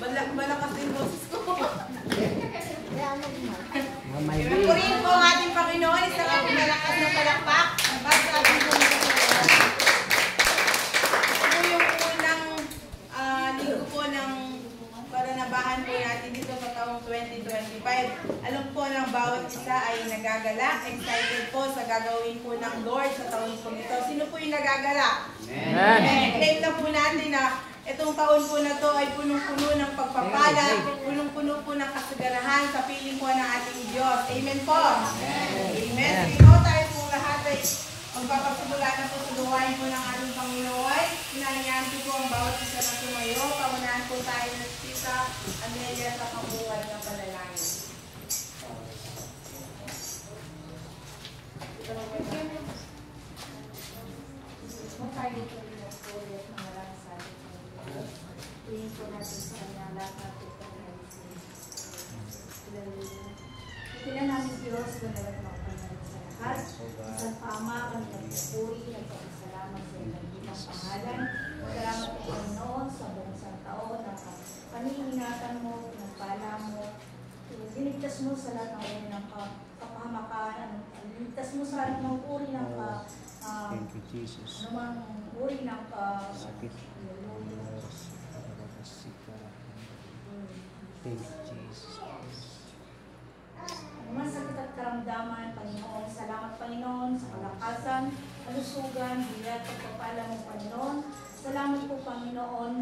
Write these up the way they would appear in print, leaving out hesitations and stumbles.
Malakas din boses ko. Purihin po ang ating Panginoon. Isang ating malakas na palakpak. Para sa ating Panginoon. Ito yung unang linggo po ng paranabahan po natin dito sa taong 2025. Alam po ng bawat isa ay nagagala. Excited po sa gagawin po ng Lord sa taong po ito. Sino po yung nagagala? Amen. Claim na po natin na itong taon po na to ay punong-puno ng pagpapala, punong-puno po ng kasaganahan sa piling po ng ating Diyos. Amen po. Amen. Ikaw tayo po lahat ay magpapasimula na po sa gawain po ng ating Panginoon. Hinahayaan po ang bawat isa na tumayo. Paunahan po tayo ng Tita Amelia sa pambuhay ng panalangin. Tingin po natin sa kanya lahat na ito. Kailan namin Diyos, ganalat magpanalit sa lahat. Isang Ama, kami nagpupuri, nagpapasalamat sa ilang bitang pangalan. Salamat po Panginoon sa buong isang taon na paniningatan mo, pinagpala mo. Linigtas mo sa lahat ng uri ng kapahamakan. Linigtas mo sa lahat ng uri ng thank you, Jesus. anumang uri ng Sakit. Thank you, Jesus. Anumang sakit at karamdaman, Panginoon, salamat Panginoon sa kalakasan, kalusugan, biyat at pagpapala mo, Panginoon. Salamat po, Panginoon,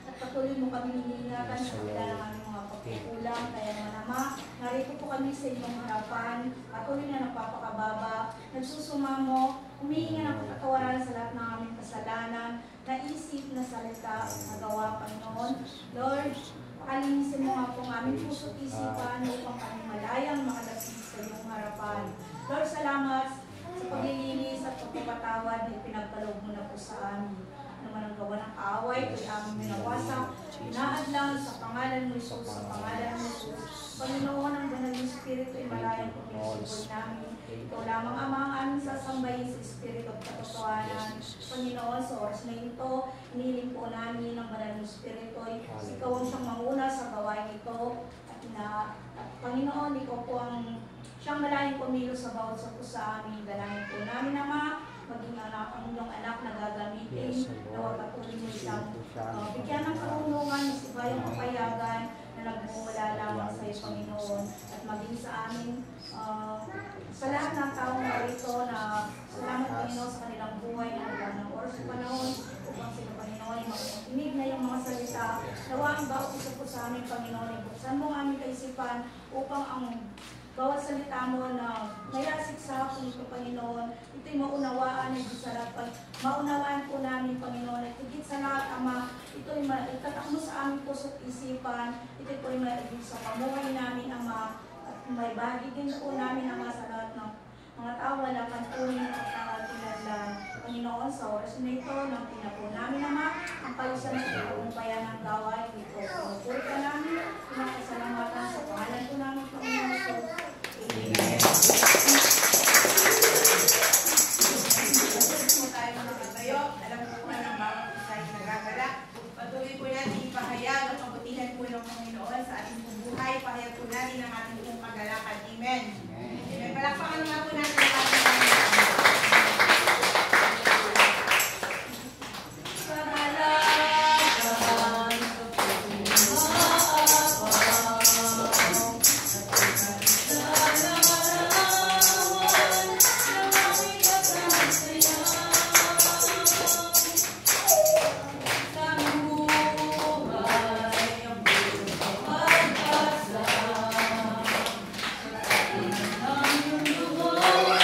at patuloy mo kami hinihingatan sa kabila ng aming mga pagkukulang. Kaya naman, Ama, narito po kami sa inyong harapan, patuloy na nagpapakababa, nagsusumamo, humihinga ng pagkatawaran sa lahat ng aming kasalanan, naisip, na salita, nagawa, Panginoon. Lord, pakalinisin mo nga po ang aming puso't isipan upang kami malayang makalapit sa iyong harapan. Lord, salamat sa paglilinis at pagpapatawad na pinagkaloob mo na po sa amin. Naman ang gawa ng kaaway, kaya aming minawasak, inaadlang sa pangalan mo Jesus, sa pangalan mo Jesus. Panginoon, ang banal ng Espiritu ay malayang pagkakasibol namin. Ikaw lamang Ama ang aming sasambahin sa Espiritu at katotohanan. Panginoon, sa oras na ito, iniling po namin ang banal ng Espiritu. Ikaw ang siyang manguna sa gawain ito. At Panginoon, ikaw po ang siyang malayang pumilo sa bawat sa po sa amin. Dalangin po namin, Ama, maging anak ang inyong anak na gagamitin, na patuloy mo siyang bigyan ng karunungan, sibayang kapayagan na nagmumula lamang sa iyo, Panginoon, at maging sa amin, sa lahat ng taong narito na salamat, Panginoon, sa kanilang buhay na naglang ng oras sa panahon, upang sila, Panginoon, makinig na yung mga salita, nawaan ba isa po sa amin, Panginoon, ibuksan mo ang aming kaisipan upang ang bawat salita mo na mayasik sa akin ito, Panginoon, ito'y maunawaan ng sa lahat. Maunawaan po namin, Panginoon, at higit sa lahat, Ama, ito'y itatak mo sa aming puso't isipan, ito'y po'y maigit sa pamuhay namin, Ama, at may bahagi din po namin, Ama, sa lahat ng mga tao na kantunin at kinanlan. Panginoon, sa oras na ito, nang pinapo namin, Ama, ang palusan sa iyong bayan ng gaway, ito, pinupuri ka namin, pinakasalamatan sa pangalan ko namin, Panginoon. Amen. Alam po na ng bawat isa ay nagagala. Patuloy po natin ipahayag ang kabutihan po ng Panginoon sa ating buhay. Pahayag po natin ang ating pong kagalakan. Amen. Amen. Palakpakan nga po natin ang ating Oh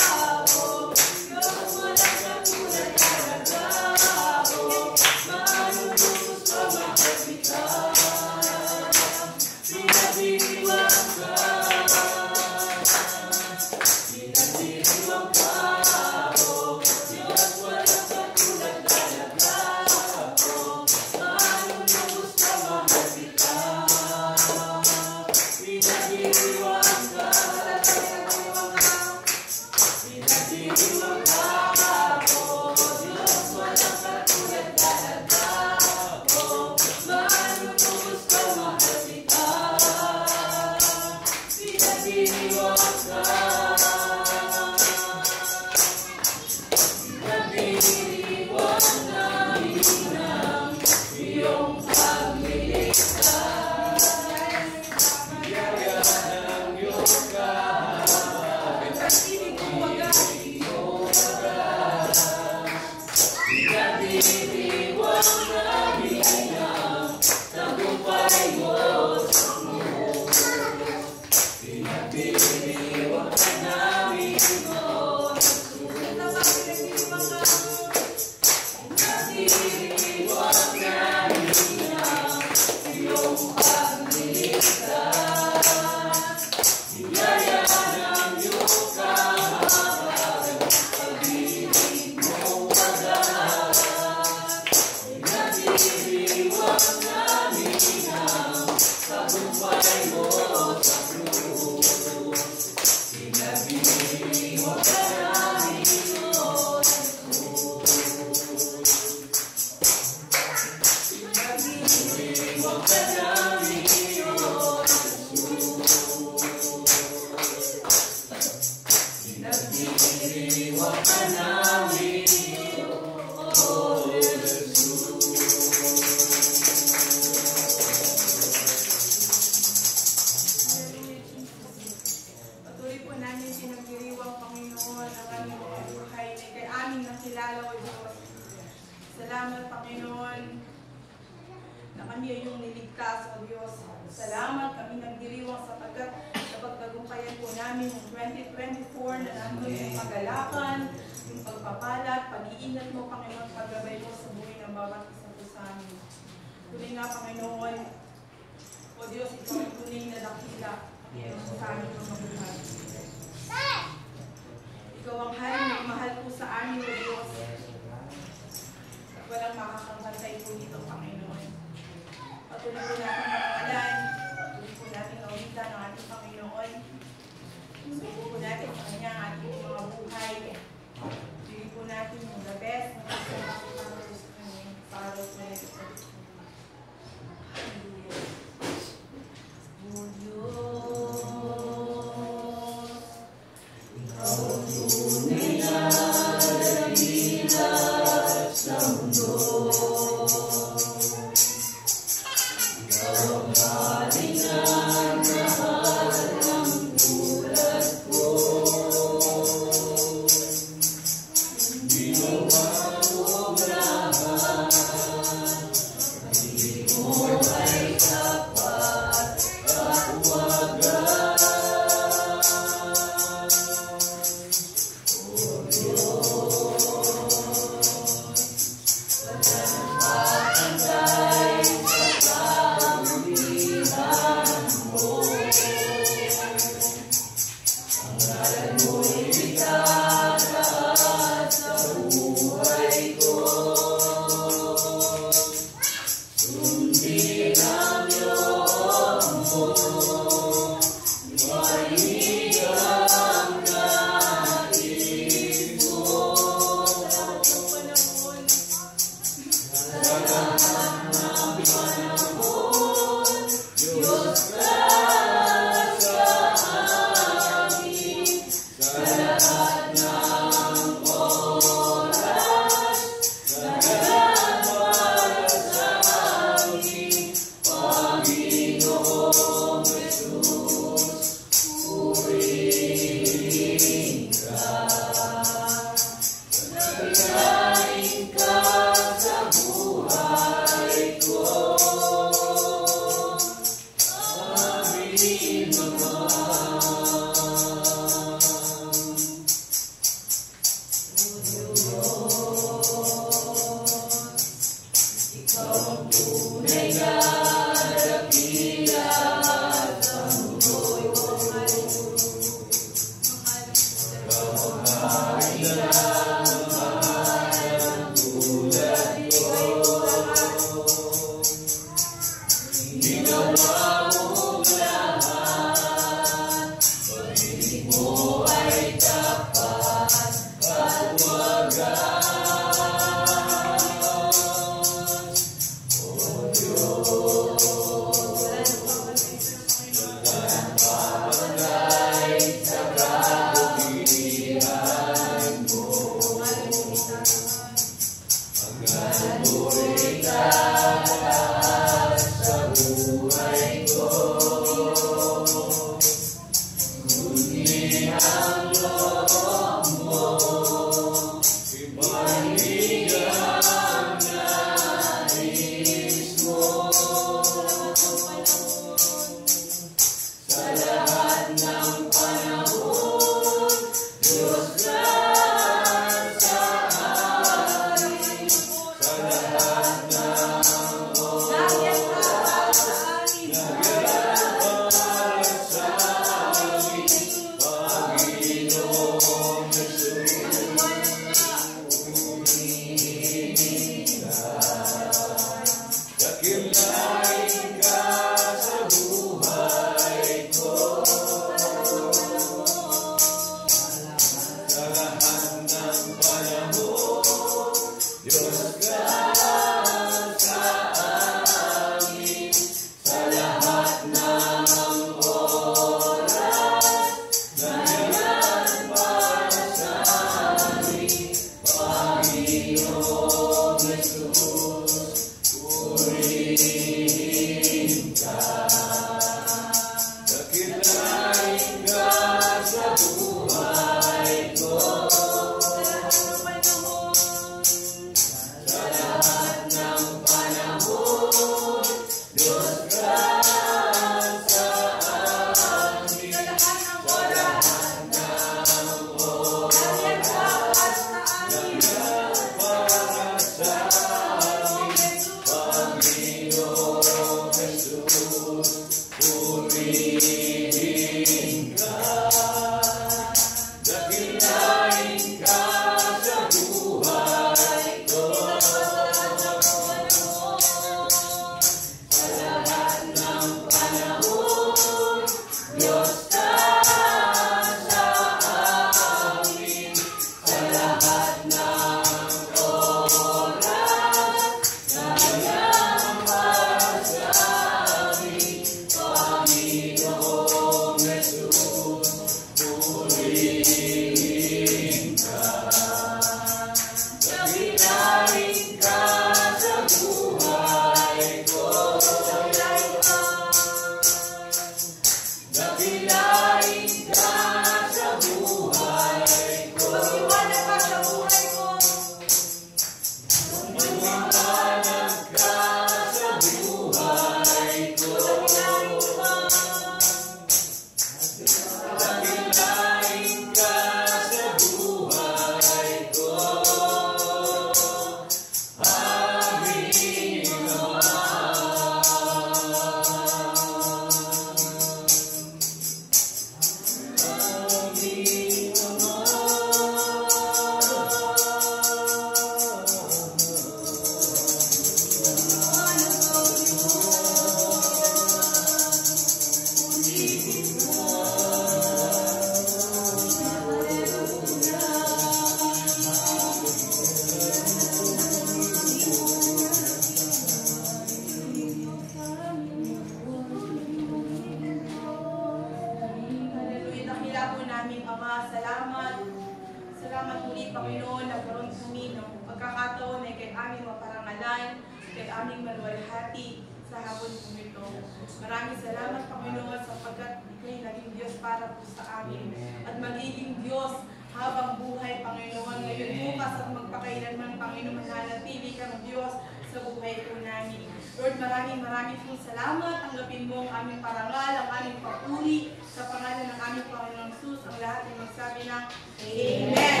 sa buhay po namin. Lord, maraming po salamat. Tanggapin mo ang aming parangal, ang aming papuri sa pangalan ng aming Panginoong Jesus. Ang lahat ay magsabi ng Amen. Amen.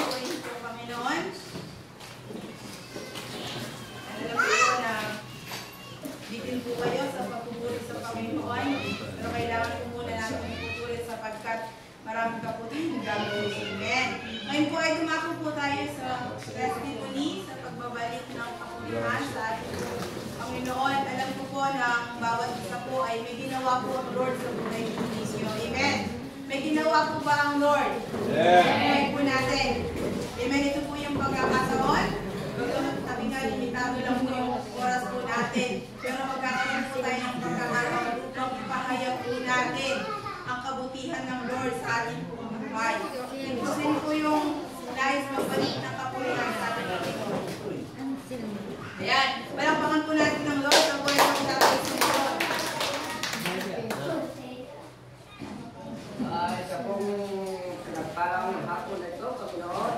Praise po, Panginoon. Alam po na bitin po kayo sa pagpupuri sa Panginoon. Pero kailangan po muna natin ipupuri sapagkat maraming kaputihan gagawin. Amen. Ngayon po ay dumako po tayo sa testimony sa pagbabalik ng kapulihan sa ating Panginoon. Alam ko po na ang bawat isa po ay may ginawa po ang Lord sa buhay ninyo. Amen. May ginawa po ba ang Lord? Amen po natin. Amen. Ito po yung pagkakataon. Bagamat sabi nga, limitado lang po yung oras po natin. Pero magkakaroon po tayo ng pagkakataon upang ipahayag po natin ang kabutihan ng Lord sa ating buhay. Ito po yung nais magbalik ng kapulihan sa ating Panginoon. Ayan. Palakpakan po natin ng Lord sa buhay ng tatay sa Lord. Isa pong pinagparang ng hapon na ito, Panginoon.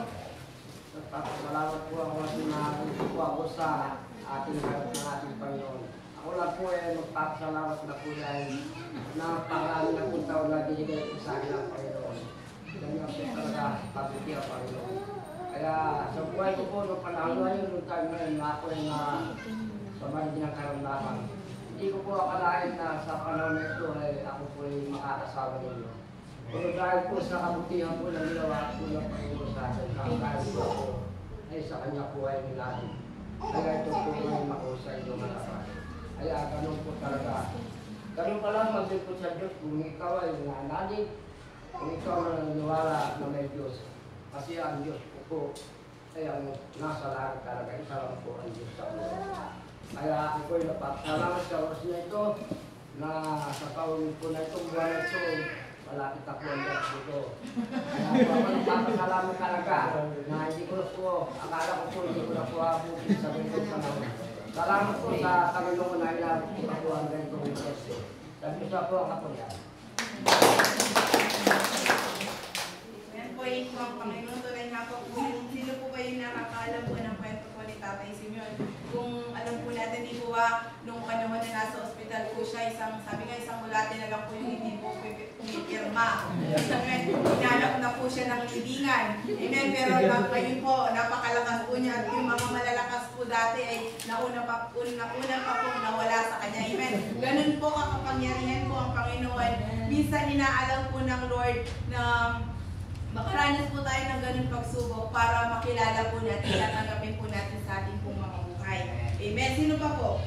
Nagpapasalamat po ako na po ako sa ating harap ng ating Panginoon. Ako lang po ay magpapasalamat na po dahil na pangalan na kung taon na binigay ko sa akin ng Panginoon. Ganyan po talaga pabuti ang Panginoon. Kaya sa buhay ko po, nung panahon na yun, nung time na yun, ako ay pabalik ng karamdaman. Hindi ko po akalain na sa panahon na ito ay ako po ay makakasawa ninyo. Pero dahil po sa kabutihan po na ginawa po ng Panginoon sa akin, dahil po ako ay sa kanya po ay nilalim. Kaya ito po ay makusa inyo malakas. Kaya ganun po talaga. Ganun pa lang magdil po sa Diyos kung ikaw ay nananalig, kung ikaw na naniniwala na may Diyos. Kasi ang Diyos po ay ang nasa langit talaga. Isa lang po ang Diyos sa buhay. Kaya ako po ay napapasalamat sa oras na ito na sa kaulid po na itong buwan na ito, malapit ako ang Diyos dito. Kaya po ako napapasalamat talaga na hindi ko na po, akala ko po hindi ko na po abutin sa ganitong panahon. Salamat po sa Panginoon na ilabot po ako ang ganitong Diyos. Sabi po ang kapulihan. Yan po yung Panginoon. Tunay nga po, sino po ba yung nakakaalam po ng kwento po ni Tatay Simeon? Kung alam po natin, di po ba, nung panahon na nasa ospital po siya, sabi nga isang mulate na lang po yung hindi po pumipirma. Hinanap na po siya ng libingan. Amen. Pero ngayon po, napakalakas po niya. At yung mga malalakas po dati ay nauna pa po nawala sa kanya. Amen. Ganun po kakapangyarihan po ang Panginoon. Minsan inaalam po ng Lord na makaranas po tayo ng ganun pagsubok para makilala po natin at tanggapin po natin sa ating pong mga buhay. Amen. Sino pa po?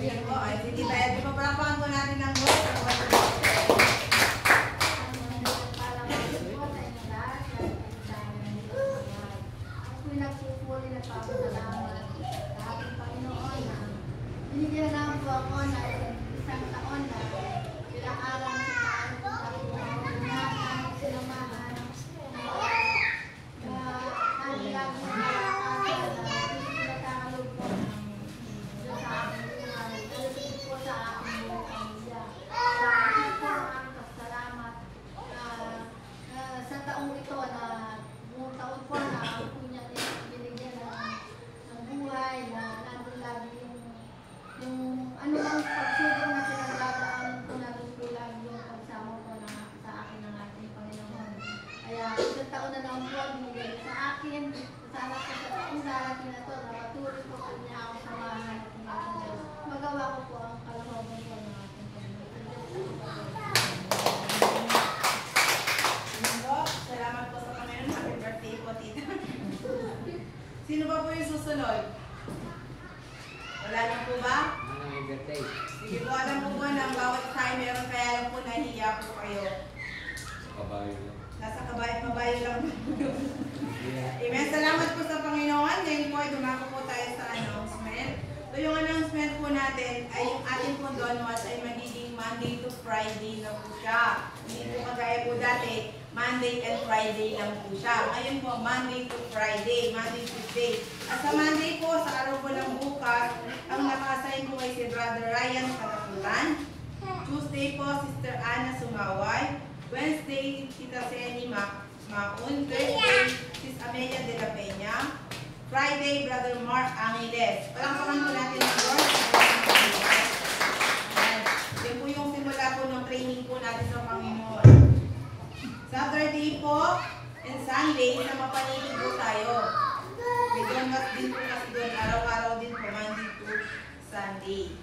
Ayan po. Ay, sige tayo. Di ba palapakan po natin ng Lord? Binigyan lang po ako na isang taon na ilang araw sa taon na sinamahan ang lang po na pinagkakalog po sa aking buhay. Kalapit po sa aking pamilya. Kaya po ang aming pasalamat sa taong ito na buong taon po na ako po niya binigyan ng buhay na nandun lagi yung ano ang pagsubok na pinagdadaanan ko na doon po lagi yung pagsama ko sa akin ng ating Panginoon. Kaya isang taon na lang po ang binigay sa akin. Sana po sa taong darating na ito, napatuloy po niya ako samahan at magawa ko po ang kalahoban ko ng ating Panginoon. Salamat po sa Panginoon. Happy birthday po, tita. Sino ba po yung susunod? Wala na po ba? Sige po, alam po po na bawat time meron, kaya lang po nahihiya po kayo. Nasa kabayo lang po. Amen. Salamat po sa Panginoon. Ngayon po ay dumako po tayo sa announcement. So yung announcement po natin ay yung ating po Donwas ay magiging Monday to Friday na po siya. Hindi po kagaya po dati, Monday and Friday lang po siya. Ngayon po, Monday to Friday, Monday to Tuesday. At sa Monday po, sa araw po ng bukas, ang naka-assign po ay si Brother Ryan Katapulan. Tuesday po, Sister Ana Sumaway. Wednesday, Tita Senny Maun. Thursday, Sis Amelia de la Peña. Friday, Brother Mark Angeles. Palakpakan po natin ang Lord. Yan po yung simula po ng training po natin sa Panginoon. Saturday po and Sunday, sa mapanilig po tayo. May donut din po kasi doon, araw-araw din po, Monday to Sunday.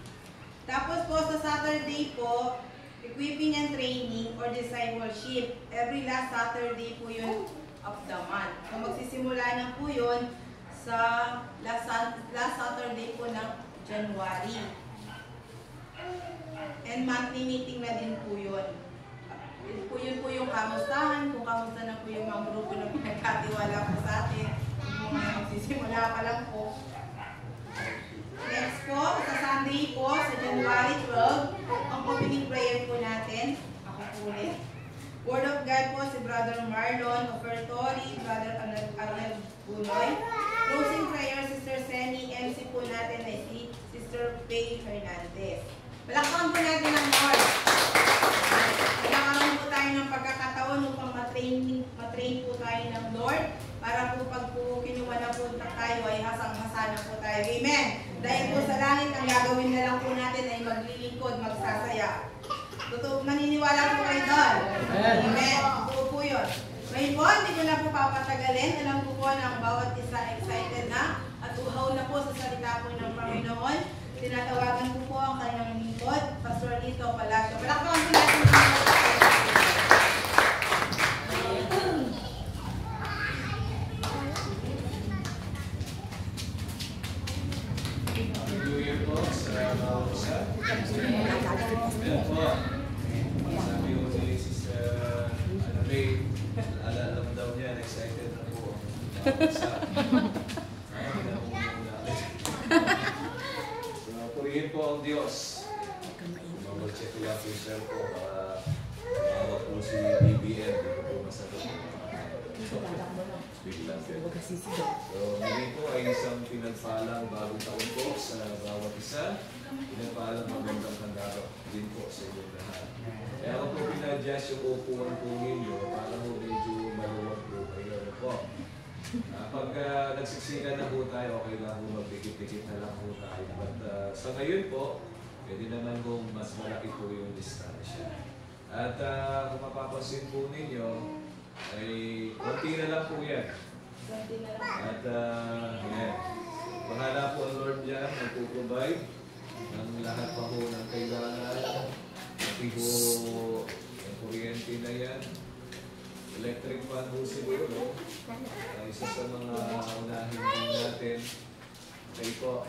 Tapos po sa Saturday po, equipping and training or discipleship. Every last Saturday po yun of the month. So magsisimula na po yun sa last Saturday po ng January. And monthly meeting na din po yun. Yun po yung kamustahan, kung kamusta na po yung mga grupo na pinagkatiwala po sa atin. Yung mga magsisimula pa lang po. Next po, sa Sunday po, sa January 12, ang opening prayer po natin. Ako po ulit. Word of God po si Brother Marlon Ofertori, Brother Arnel Bunoy. Closing prayer, Sister Senny. MC po natin ay si Sister Faye Hernandez. Palakpakan po natin ang Lord. Kailangan po tayo ng pagkakataon upang matrain po tayo ng Lord para po pag po kinuha na po tayo ay hasang-hasa na po tayo. Amen. Dahil po sa langit, ang gagawin na lang po natin ay maglilingkod, magsasaya. Totoo, maniniwala po kayo doon. Amen. Totoo po yun. Ngayon po, hindi ko na po papatagalin. Alam ko po na ang bawat isa excited na at uhaw na po sa salita po ng Panginoon. Tinatawagan ko po ang kanyang lingkod, Pastor Lito Palacio. Palakpakan po natin ang New Year po sa mga usa. Ayan po. Sabi ko si Sister May, alam daw niya, excited na po. Sa purihin po ang Diyos. Mag-check ko lang po yung cell po para mawag po si BBM. Dito po masagot. Speak lang po. So, muli po ay isang pinagpalang bagong taon po sa bawat isa. Pinagpalang magandang handaro din po sa inyong lahat. Kaya ako po pinadjust yung upuan po ninyo para po medyo maluwag po kayo po. Pag nagsiksikan na po tayo, okay lang po magdikit-dikit na lang po tayo. But sa ngayon po, pwede naman kung mas malaki po yung distansya. At kung mapapansin po ninyo, ay konti na lang po yan. At yan. Bahala po ang Lord dyan, magpuprovide ng lahat pa po ng kailangan. Pati po yung kuryente na yan. Electric fan po siguro. Isa sa mga unahin din natin. Okay po.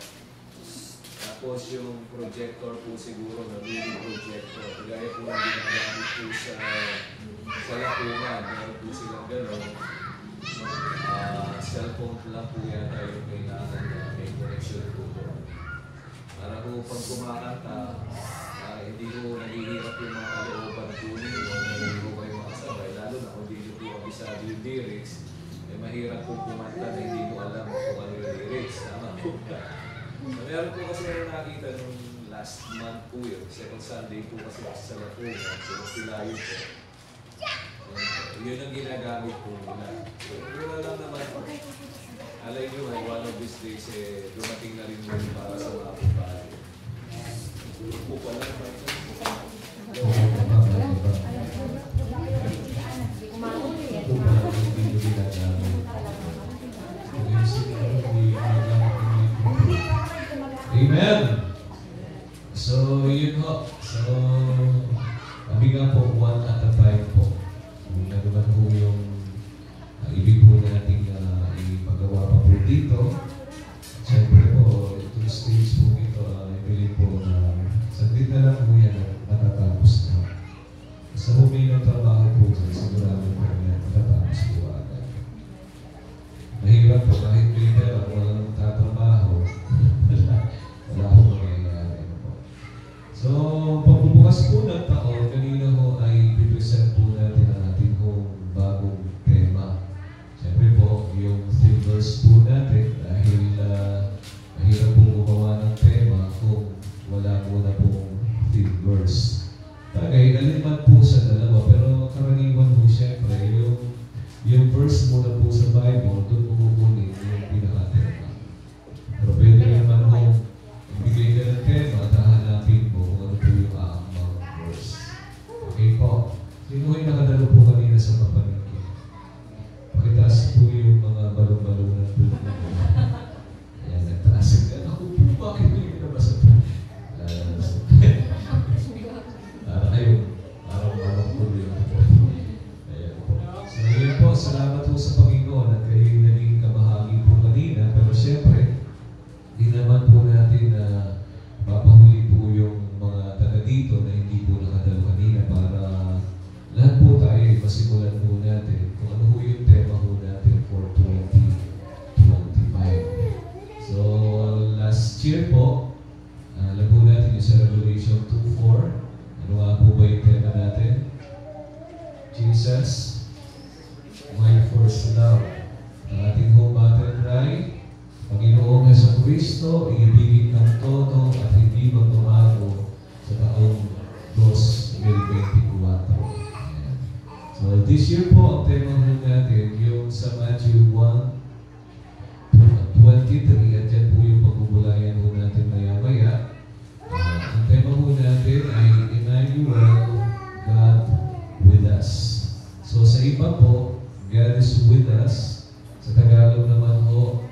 Tapos yung projector po siguro, na video projector. Kagaya po ang ginagamit po sa lapungan. Meron po silang gano'n. Cellphone lang po yata yung kailangan na may connection po doon. Para po pag kumakanta, hindi po naghihirap yung mga kalooban po ninyo, hindi po kayo makasabay, lalo na kung hindi po abisado yung lyrics, eh mahirap po kumanta na hindi mo alam kung ano yung lyrics. Tama po. So, meron po kasi nakita nung last month po yun, second Sunday po kasi sa lapungan, so silayo po. Yun ang ginagamit po nila. So, wala lang naman. Alay nyo ay one of these days, dumating na rin yun para sa mga pupali. Po pala. Amen! So, yun ho. So, kami nga po, 1 at a 5 po. Kung naman po yung ibig po natin ipagawa pa po dito. Siyempre po, itong stage po ito, ibigay po na saglit na lang po yan at matatapos na. Sa huminang trabaho po dyan, sigurado po yan, matatapos po agad. Mahirap po, kahit may pera, walang tatrabaho, wala po mangyayari po. So, pagbubukas po ng taon, kanina ho ay pipresent po natin ang ating bagong tema. Siyempre po, yung theme verse po natin, dahil mahirap po gumawa ng tema kung wala muna pong theme verse. Bagay, alin man po sa dalawa, pero karaniwan po siyempre, yung Jesus, my first love. Ang ating home battle cry, Panginoong Jesucristo, ibigin ng todo at hindi magbabago sa taong 2024. Ayan. So this year po, ang tema po natin, yung sa Matthew 1:23, at yan po yung pagbubulayan po natin maya-maya. Ang tema po natin ay Emmanuel, God with us. So sa iba po, God is with us. Sa Tagalog naman po,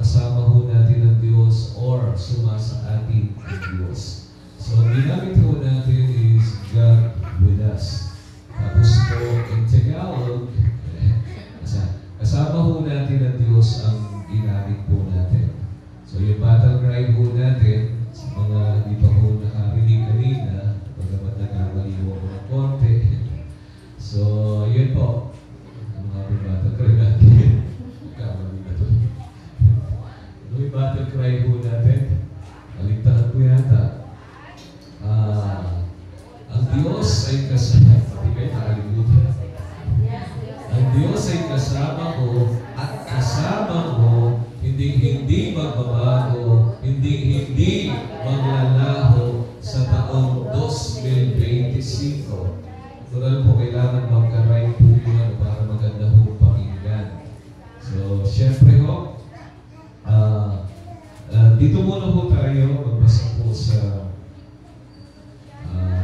kasama ho natin ang Diyos or sumasa atin ang Diyos. So ang ginamit ho natin is God with us. Tapos po in Tagalog, kasama ho natin ang Diyos ang ginamit po natin. So yung battle cry ho natin, sa mga hindi pa ho nakarinig kanina, pagkamat nagkamali ho ako ng konti. So yun po, ang mga battle cry natin. Kamali na to. Yung battle cry ho natin, kaligtahan ko yata. Ang Diyos ay kasama. Pati kayo nakalimutan. Ang Diyos ay kasama ko at kasama ko, hindi magbabago, hindi maglalaho sa taong 2025. Tural po kailangan magka-right po yun para maganda ho pakinggan. So, syempre ho, dito muna po tayo magbasa po sa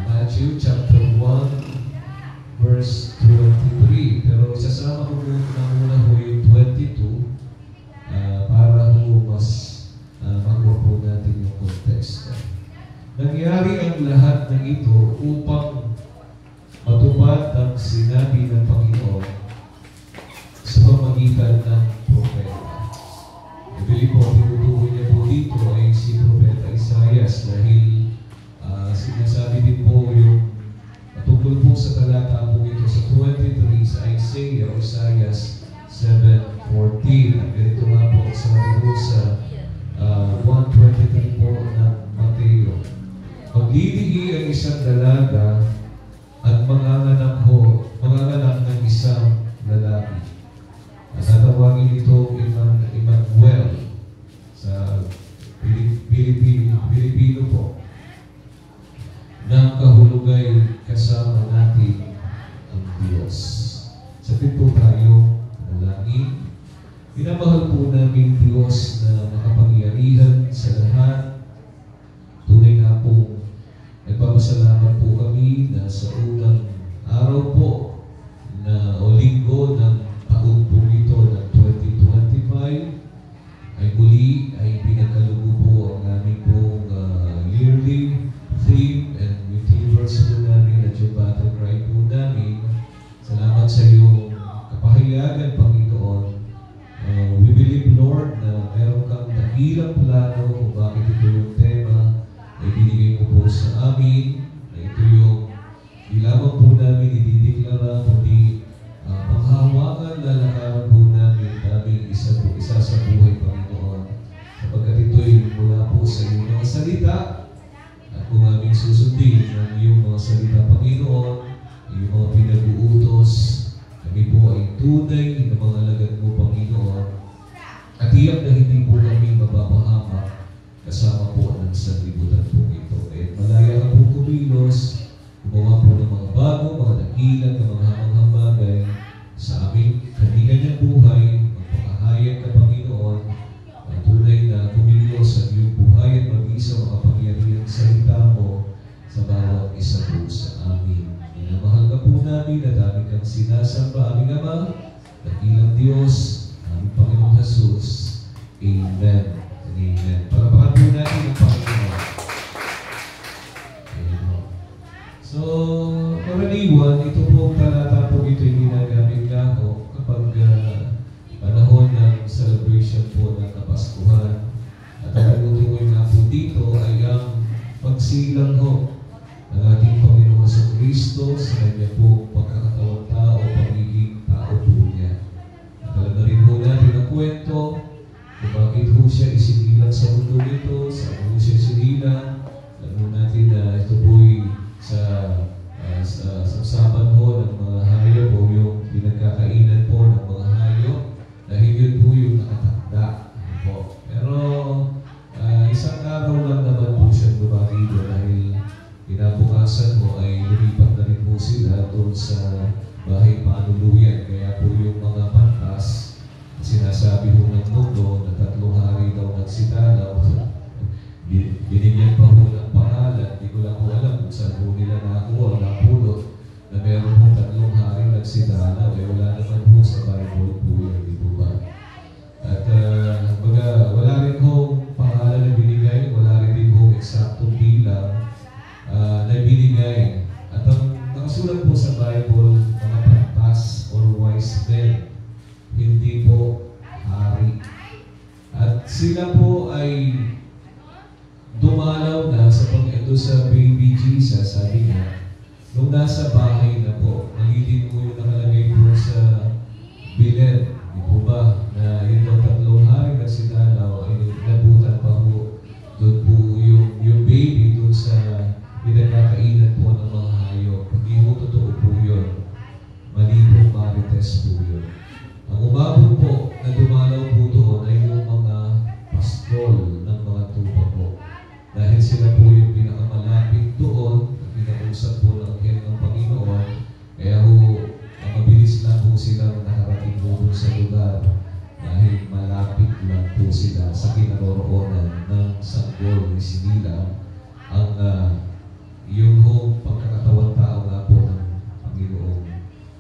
Matthew chapter 1 verse 23. Pero isasama ko po muna po yung 22 para po mas makuha po natin yung context. Nangyari ang lahat ng ito upang matupad ang sinabi ng Panginoon sa pamagitan ng propeta. Ibig po, tinutukoy niya po dito ay si Propeta Isaias dahil sinasabi din po yung tungkol po sa talata po ito sa 23 sa Isaias 7:14. At ganito nga po sabi po sa 1:23 po ng Mateo. Maglilihi ang isang dalaga at manganganak ng isang lalaki. At tatawagin ito Emmanuel sa Pilipino po. Nang kahulugay kasama natin ang Diyos. Sapit po tayo, manalangin. Pinamahal po namin Diyos na makapangyarihan sa lahat. Tunay nga po, nagpapasalamat po kami na sa unang araw po o linggo ng taon po ito ng 2025 ay muli ay pinagkalugo po ang aming pong yearly theme and multiverse po namin at yung battle cry po namin. Salamat sa iyong kapahayagan, Panginoon. We believe, Lord, na meron kang dakilang plano kung bakit ito yung tema na ibinigay mo po sa amin, na ito yung di lamang po namin idideklara, kundi panghahawakan, lalakaran po namin aming isa sa buhay, Panginoon. Sapagkat ito'y mula po sa iyong mga salita at kung aming susundin ng iyong mga salita, Panginoon, iyong mga pinag-uutos, kami po ay tunay na mga alagad mo, Panginoon, at iyak na hindi po kami mapapahamak kasama po ng sanlibutan po ito. At malaya ka po kumilos, gumawa po ng mga bago, mga dakilan, mga hamang bagay sa aming kanyang buhay, magpakahayag ka, Panginoon, ang tunay na kumilos sa iyong buhay at mag-isa makapangyarihan salita mo sa bawat isa po sa amin. Minamahal ka po namin at aming kang sinasamba, aming Ama, dakilang Diyos, aming Panginoong Jesus. Amen. Amen. Palapakan po natin ang Panginoon. Amen. So, karaniwan, ito pong talata po ito yung ginagamit ako kapag panahon ng celebration po ng Kapaskuhan. At ang tinutukoy nga po dito ay ang pagsilang ho ng ating Panginoong Jesucristo sa kanya po pagkakatawang tao, pagiging tao po niya. At alam na rin po natin ang kwento kung bakit po siya isinilang sa mundo ito, sa po siya isinilang. Alam po natin na ito po'y sa samsapan ho ng mga hayop o kinabukasan mo ay lumipat na rin po sila doon sa bahay panuluyan. Kaya po yung mga pantas, sinasabi po ng mundo na 3 hari daw nagsidalaw. Binigyan pa po ng pangalan, hindi ko lang po alam kung saan po nila nakuha, napulot, na meron po 3 hari nagsidalaw. Wala naman po sa Bible po yun, di po ba? At wala rin hong pangalan na binigay, wala rin din hong eksaktong bilang na binigay. At ang nakasulat po sa Bible, mga pantas or wise men, hindi po hari. At sila po ay dumalaw na sa pag-ito sa baby Jesus, sabi niya, nung nasa bahay na po, nagiging po yung nakalagay po sa bilen, di po ba, na yun daw 3 hari nagsidalaw, ay nabutan pa po, doon po yung baby doon sa pinagkakainan po ng mga hayop. Hindi po totoo po yun. Mali po, marites po yun. Ang umabot po na dumalaw po doon ay yung mga pastol ng mga tupa po. Dahil sila po yung pinakamalapit doon, pinausap po ng anghel ng Panginoon, kaya ho, mabilis lang po silang nakarating po doon sa lugar dahil malapit lang po sila sa kinaroroonan ng sanggol ni Sinilang ang yung ho pagkakatawan tao nga po ng Panginoong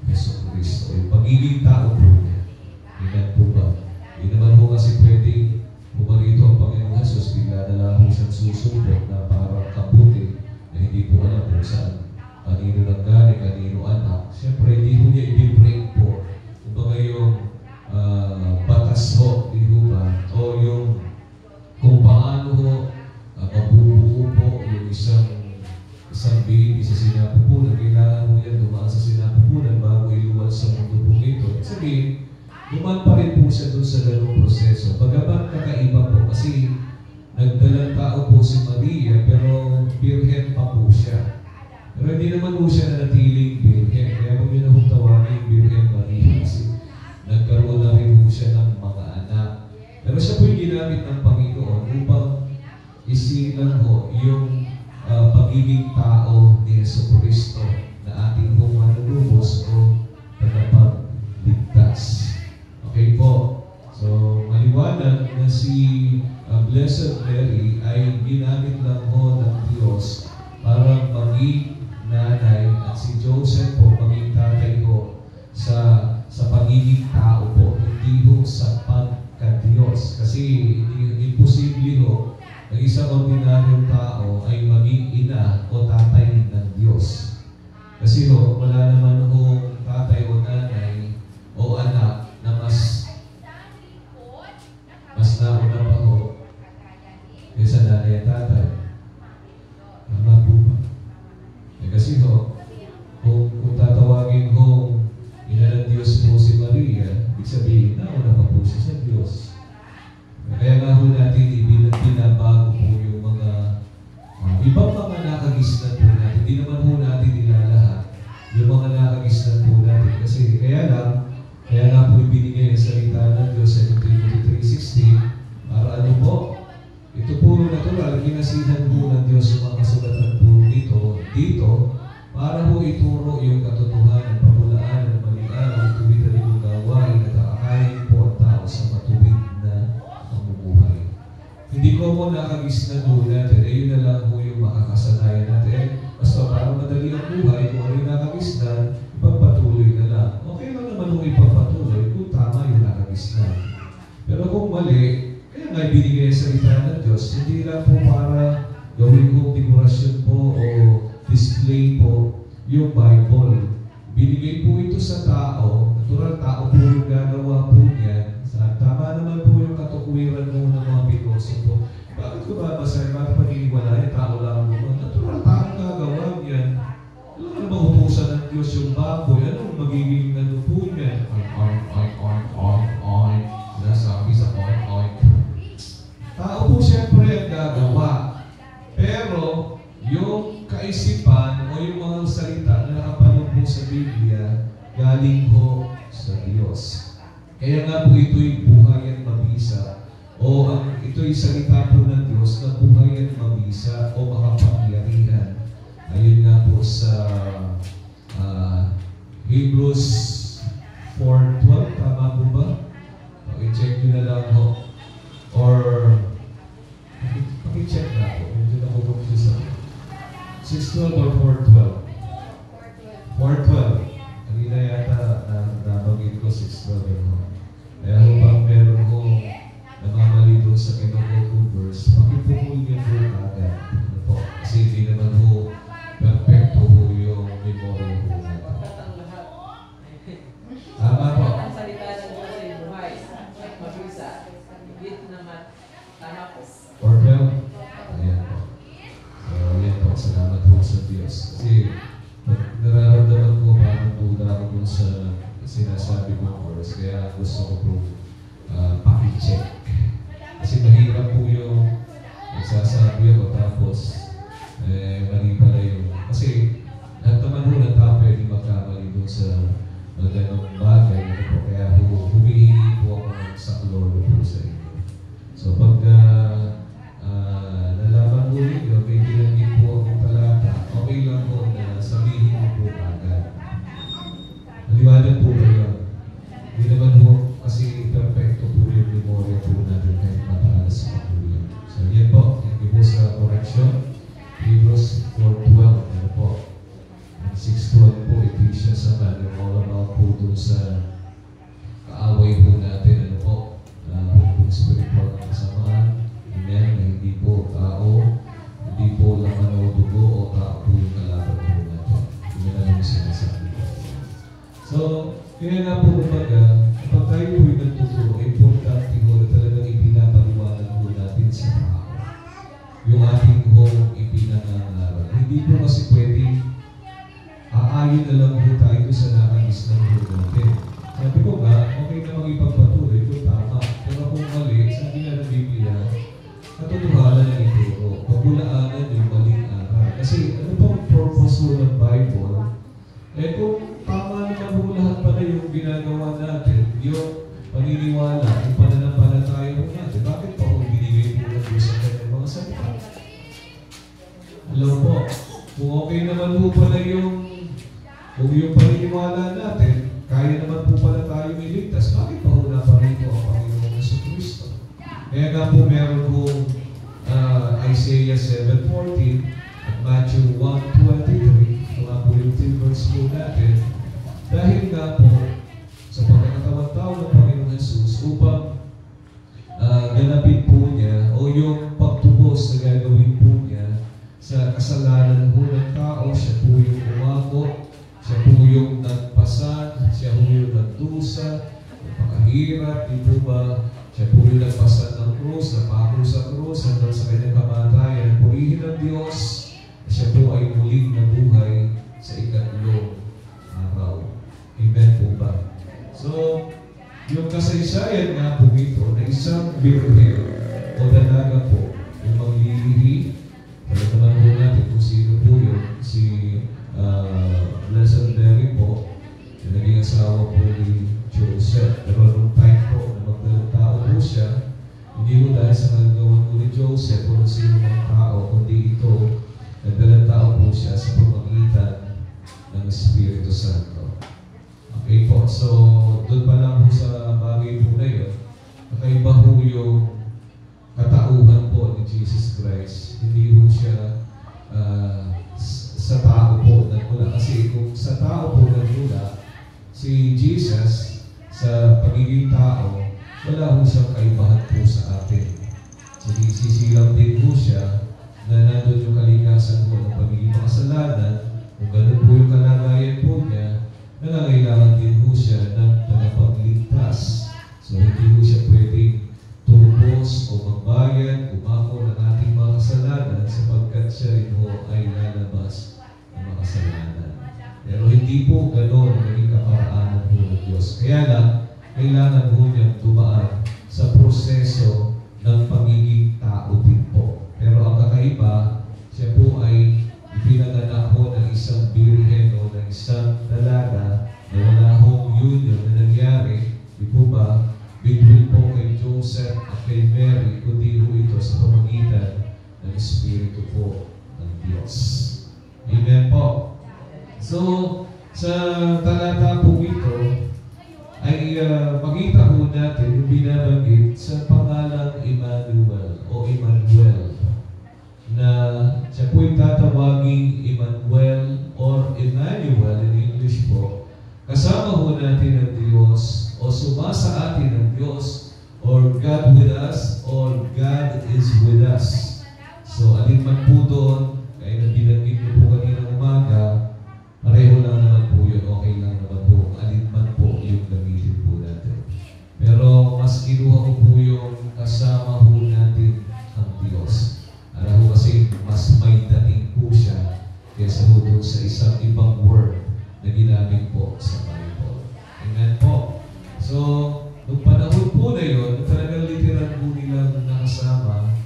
Jesucristo. Yung pagiging tao po niya. Amen po ba? Hindi naman po kasi pwedeng pumarito ang Panginoong Jesus, bigla na lang po siyang susumbot na parang kabuti na hindi po alam kung saan kanino nanggaling, kanino anak. Siyempre, hindi po niya i-break po. Kumbaga yung batas ho, di ba? O yung kung paano ho mabubuo po yung isang baby sa sinapupunan. Kailangan mo yan dumaan sa sinapupunan bago iluwal sa mundo po ito. Sabihin, dumaan pa rin po siya doon sa ganung proseso. Bagamat kakaiba po kasi nagdalang tao po si Maria pero birhen pa po siya. Pero hindi naman po siya nanatiling birhen. Kaya kung yun ang tawagin birhen Maria kasi nagkaroon na rin po siya ng mga anak. Pero siya po yung ginamit ng Panginoon upang isilang ho yung pagiging tao ni Jesucristo na ating pong manlulubos o tagapagligtas. Okay po. So, maliwanag na si Blessed Mary ay ginamit lang ho ng Diyos para maging nanay at si Joseph po maging tatay ho sa pagiging tao po, hindi ho sa pagka-Diyos. Kasi imposible ho ang isang ordinaryong tao ay maging ina o tatay ng Diyos. Kasi ho, wala naman ho tatay o nanay o anak na mas nauna pa ho kaysa nanay at tatay. Tama po ba? Kasi ho, kung tatawagin ho ina ng Diyos po si Maria, ibig sabihin, nauna pa po siya sa Diyos. Kaya nga ho natin binabago po yung mga ibang mga nakagisnan po natin. Hindi naman po natin nilalahat yung mga nakagisnan po natin. Kasi kaya nga po ibinigay ang salita ng Diyos sa Timothy 3:16 para ano po? Ito po natural, ginasihan po ng Diyos yung mga kasulatan po dito para po ituro yung katotohanan, pamulaan ng maling araw, tuwid na rin gawain at akakain po ang tao sa matuwid na pamumuhay. Hindi ko mo nakagisnan po natin, yun na lang po yung makakasanayan natin. Basta parang madali ang buhay, kung ano yung nakagisnan, ipagpatuloy na lang. Okay lang naman kung ipagpatuloy kung tama yung nakagisnan. Pero kung mali, kaya nga ibinigay sa salita ng Diyos, hindi lang po para gawin kong dekorasyon po o display po yung Bible. Binigay po ito sa tao, natural tao po yung gagawa po niyan. Tama naman po yung katukuwiran mo ng mga Pinoso po. Bakit ko ba masaya? Bakit paniniwala? Tao lang mo. Natural tao gagawa niyan. Alam ka na ba utusan ng Diyos yung baboy? Anong magiging ano po niyan? Oink. Nasabi sa oink. Tao po siyempre ang gagawa. Pero yung kaisipan o yung mga salita na nakapanood po sa Biblia, galing ho sa Diyos. Kaya nga po ito'y buhay at mabisa. O ito'y salita po ng Diyos na buhay at mabisa o makapangyarihan. Ayun nga Hebrews 4:12, tama po ba? I-check nyo na lang ho. Or, paki-check na po. Medyo na po confused ako. 6:12 or 4:12? 4:12. Kanina yata nabanggit ko 6:12 ho. Kaya kung bang meron ko namamali doon sa kinoko verse, pakipukul niyo po agad. Ano po? Kasi hindi naman ho perfecto ho yung memory ho natin. Tama po. Ang salita ng Diyos ay buhay at mabisa. Hindi naman tama po. 4:12. Ayan po. So, ayan po. Salamat po sa Diyos. Kasi, pag nararamdaman ko parang duda ako dun sa sinasabi ko verse, kaya gusto ko po paki-check. Kasi mahirap po yung nagsasabi ako tapos mali pala yung... Kasi, lahat naman po ng tao pwede magkamali dun sa mga ganong bagay. Ano po, kaya humihingi po ako ng saklolo po sa inyo. So, pag nalaman mo ninyo, may binanggit po akong talata, okay lang po na sabihin mo po agad. Maliwanag po ba yun? Hindi naman po kasi perfecto po yung memorya po natin kahit matalas pa po yun. So, yan po. Thank you po sa correction. Hebrews 4:12. Ano po? 6:12 po, Ephesians naman, yung all about po dun sa kaaway po natin, ano po, kung spiritual na kasamaan, amen, na hindi po tao, hindi po laman o dugo o tao po yung kalaban po natin. Yun na lang yung sinasabi ko. So, kaya nga po kumbaga, kapag tayo po yung nagtuturo, importante po na talagang ipinapaliwanag po natin sa tao. Yung ating home ipinangangaral. Hindi po kasi pwedeng aayon na lang po tayo sa nakagis ng buhay natin. Sabi ko nga, okay na magipagpatuloy kung tama. Pero kung mali, sabi nga ng Biblia, katotohanan ng ituro. Pagulaanan yung maling aral. Kasi ano pang purpose po ng Bible? Kung tama naman po lahat pala yung ginagawa natin, yung paniniwala, yung pananampalataya po natin, bakit pa kung binigay po ng Diyos ang kanyang mga salita? Alam po, kung okay naman po pala kung yung paniniwala natin, kaya naman po pala tayo iligtas, bakit pa hula pa rin po ang Panginoon sa Kristo? Kaya nga po meron po Isaiah 7:14 at Matthew 1:23, mga po yung verse po natin, dahil nga po sa pagkakatawang tao ng Panginoon Jesus upang ganapin po niya o yung pagtubos na gagawin po niya sa kasalanan po ng tao, siya po yung umakot, siya po yung nagpasan, siya po yung nagdusa, napakahirap, di po ba? Siya po yung nagpasan ng krus, napako sa krus, hanggang sa kanyang kamatayan. Purihin ng Diyos, siya po ay muling nabuhay sa ikatlong araw. Amen po ba? So, yung kasaysayan nga po ito na isang birhen o dalaga po, yung maglilihi, alam naman po natin kung sino po yun, si Blessed Mary po, yung naging asawa po ni Joseph. Pero nung time po na magdalang tao po siya, hindi po dahil sa nagagawan po ni Joseph o sino mga tao, kundi ito, nagdalang tao po siya sa pamagitan ng Espiritu Santo. Okay po, so doon pa lang po sa bagay po na yun, nakaiba po yung katauhan po ni Jesus Christ. Hindi po siya sa tao po nagmula. Kasi kung sa tao po nagmula, si Jesus sa pagiging tao, wala po siyang kaibahan po sa atin. Sige, sisilang din po siya na nandun yung kalikasan po ng pagiging makasalanan. Kung ganun po yung kalagayan po niya, nangangailangan din po siya ng tagapagligtas. So hindi po siya pwedeng tumubos o magbayad, umako ng ating mga kasalanan sapagkat siya rin po ay lalabas ng mga kasalanan. Pero hindi po gano'n naging kaparaanan po ng Diyos. Kaya lang, kailangan po niyang dumaan sa proseso ng pagiging tao din po. Pero ang kakaiba, siya po ay ipinanganak po ng isang birhen o ng isang dalaga na wala hong union na nangyari, di po ba, between po kay Joseph at kay Mary, kundi po ito sa pamagitan ng Espiritu po ng Diyos. Amen po. So, Sa talata po ito, ay makita po natin yung binabanggit sa pangalang Emmanuel o Emmanuel, na siya po'y tatawaging Emmanuel or Emmanuel in English po. Kasama po natin ang Diyos o sumasa atin ang Diyos, or God with us, or God is with us. So alin man po doon, kaya na binanggit niyo po kanina umaga, pareho lang naman po yun, okay lang naman po, alin man po yung gamitin po natin. Pero mas kinuha ko po yung kasama po natin ang Diyos. Alam ko kasi mas may dating po siya kaysa po doon sa isang ibang word na ginamit po sa Bible. Amen po. So, nung panahon po na yun, talagang literal po nilang nakasama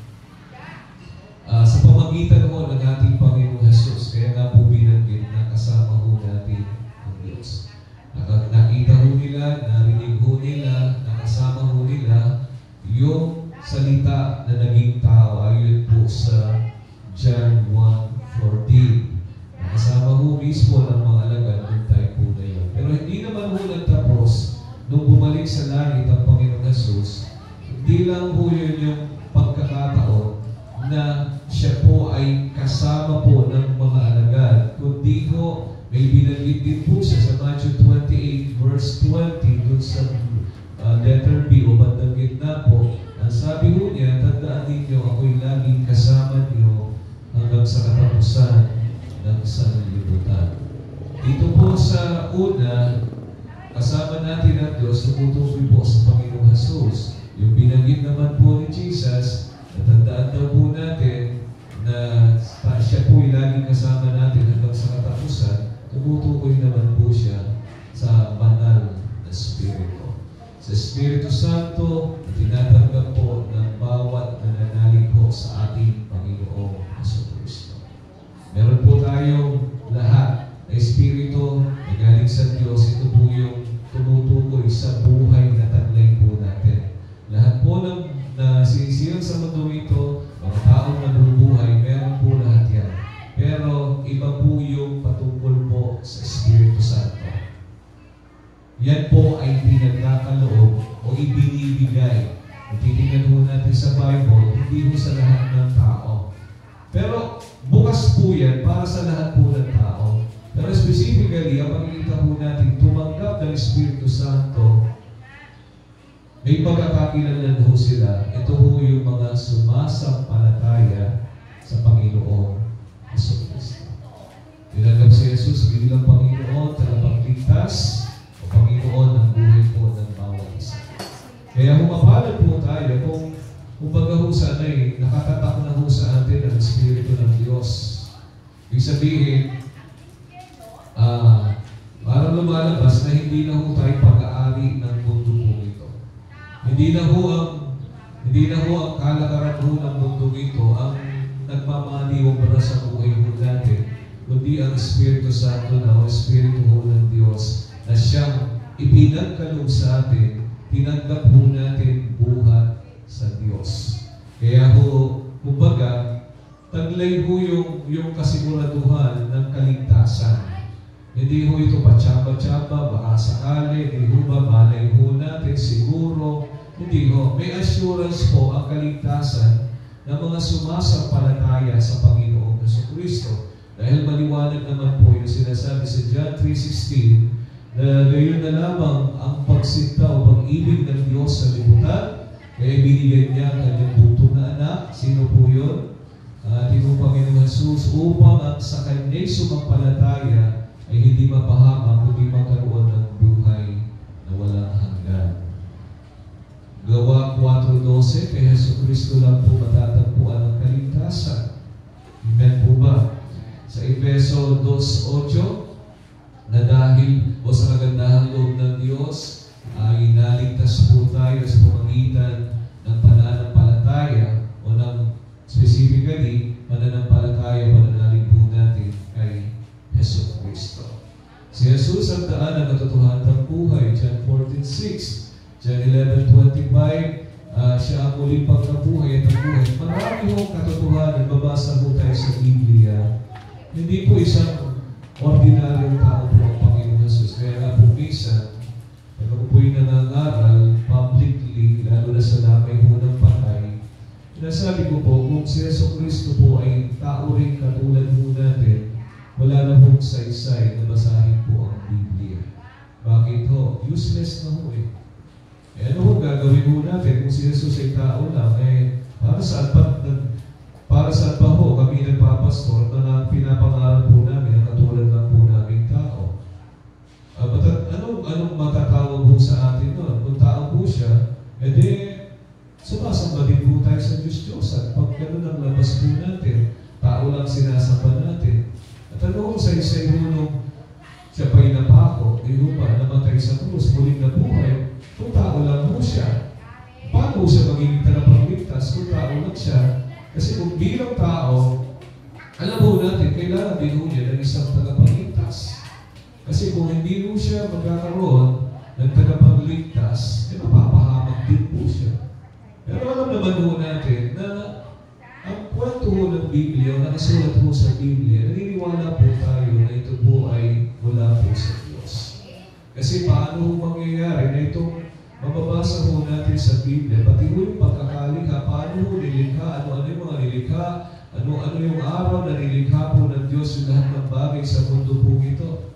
sa pamagitan po ng ating Panginoong Jesus. Kaya nga po binanggit na kasama po natin ang Diyos. Nakita po nila, narinig po nila, nakasama po nila yung salita na naging tao ayon po sa John 1:14. Nakasama po mismo ng mga alagad ng time po na yun. Pero hindi naman po nagtapos nung bumalik sa langit ang Panginoong Jesus. Hindi lang po yun yung pagkakataon na siya po ay kasama po ng mga alagad, kundi po may binanggit din po siya sa Matthew 28 verse 20 dun sa letter B o bandang gitna po. Ang sabi po niya, tandaan ninyo, ako'y laging kasama niyo hanggang sa katapusan ng sanlibutan. Dito po sa una, kasama natin ang Diyos, tumutukoy po sa Panginoong Jesus. Yung binanggit naman po ni Jesus, natandaan daw po natin na siya po ay laging kasama natin hanggang sa katapusan, tumutukoy naman po siya sa banal na Espiritu. Sa Espiritu Santo na tinatanggap po ng bawat nananalig po sa ating Panginoong Jesucristo. Meron po tayong lahat na Espiritu na galing sa Diyos. Ito po yung tumutukoy sa buhay na taglay po natin. Lahat po ng sinisilang sa mundo ito, mga taong nabubuhay, meron po lahat yan. Pero iba po yung patungkol po sa Espiritu Santo. Yan po ay pinagkakaloob o ibinibigay. Kung titingnan po natin sa Bible, hindi po sa lahat ng tao. Pero bukas po yan para sa lahat po ng tao. Pero specifically, ang makikita po natin, tumanggap ng Espiritu Santo, may pagkakakilanlan po sila. Ito po yung mga sumasampalataya sa Panginoong Jesucristo. Tinanggap si Jesus bilang Panginoon, tagapagligtas, o Panginoon ng buhay po ng bawat isa. Kaya humapalad po tayo kung baga ho sana nakatatak na ho sa atin ang Espiritu ng Diyos. Ibig sabihin, parang lumalabas na hindi na ho tayo pag-aari ng mundo po ito. Hindi na ho ang kalakaran ho ng mundo ito ang nagmamaliw para sa buhay ho natin, kundi ang Espiritu Santo na o Espiritu ho ng Diyos na siyang ipinagkaloob sa atin, tinanggap ho natin buhat sa Diyos. Kaya ho, kumbaga, taglay ho yung kasiguraduhan ng kaligtasan. Hindi ho ito patsamba-tsamba, baka sakali, hindi ho ba malay ho natin, siguro. Hindi ho. May assurance po ang kaligtasan ng mga sumasampalataya sa Panginoong Jesucristo. Dahil maliwanag naman po yung sinasabi sa John 3:16 na gayon na lamang ang pagsinta o pag-ibig ng Diyos sa libutan, kaya binigyan niya ang kanyang butong na anak. Sino po yun? Ating Panginoong Jesus, upang ang sa kanya'y sumampalataya ay hindi mapahamak, kundi magkaroon ng buhay na walang hanggan. Gawa 4:12, kay Jesucristo lang po matatagpuan ang kaligtasan. Amen po ba? Sa Efeso 2:8, na dahil o sa kagandahang loob ng Diyos ay naligtas po tayo sa pamagitan ng pananampalataya o ng specifically pananampalataya, pananalig po natin kay Jesucristo. Si Jesus ang daan ng katotohanan ng buhay, John 14:6, John 11:25, siya ang muling pagkabuhay at ang buhay. Marami hong katotohanan, babasa po tayo sa Biblia. Hindi po isang ordinaryong tao po ang Panginoon. minsan, pag ako po'y nangangaral publicly, lalo na sa lamay ho ng patay, nasabi ko po, kung si Jesucristo po ay tao rin katulad ho natin, wala na hong saysay na basahin po ang Biblia. Bakit ho? Useless na ho eh. Eh ano ho gagawin ho natin kung si Jesus ay tao lang? Eh, para saan pa ho kami nagpapastor na pinapangaral po namin ang katulad lang po naming tao? Anong matatawag po sa atin doon? Kung tao po siya, edi sumasamba din po tayo sa Diyos. At pag gano'n ang labas po natin, tao lang sinasamba natin. At ano kung sa nung siya pa'y napako, di ho ba, namatay sa krus, muling nabuhay, kung tao lang po siya, paano siya magiging tagapagligtas kung tao lang siya? Kasi kung bilang tao, alam po natin, kailangan din ho niya ng isang tagapagligtas. Kasi kung hindi po siya magkakaroon ng tagapagligtas, eh mapapahamak din po siya. Pero alam naman po natin na ang kwento ho ng Biblia, ang nakasulat po sa Biblia, naniniwala po tayo na ito po ay mula po sa Diyos. Kasi paano ho mangyayari na itong mababasa po natin sa Biblia, pati po yung pagkakalikha, paano po nilikha, ano-ano yung mga nilikha, ano-ano yung araw na nilikha po ng Diyos yung lahat ng bagay sa mundo po ito.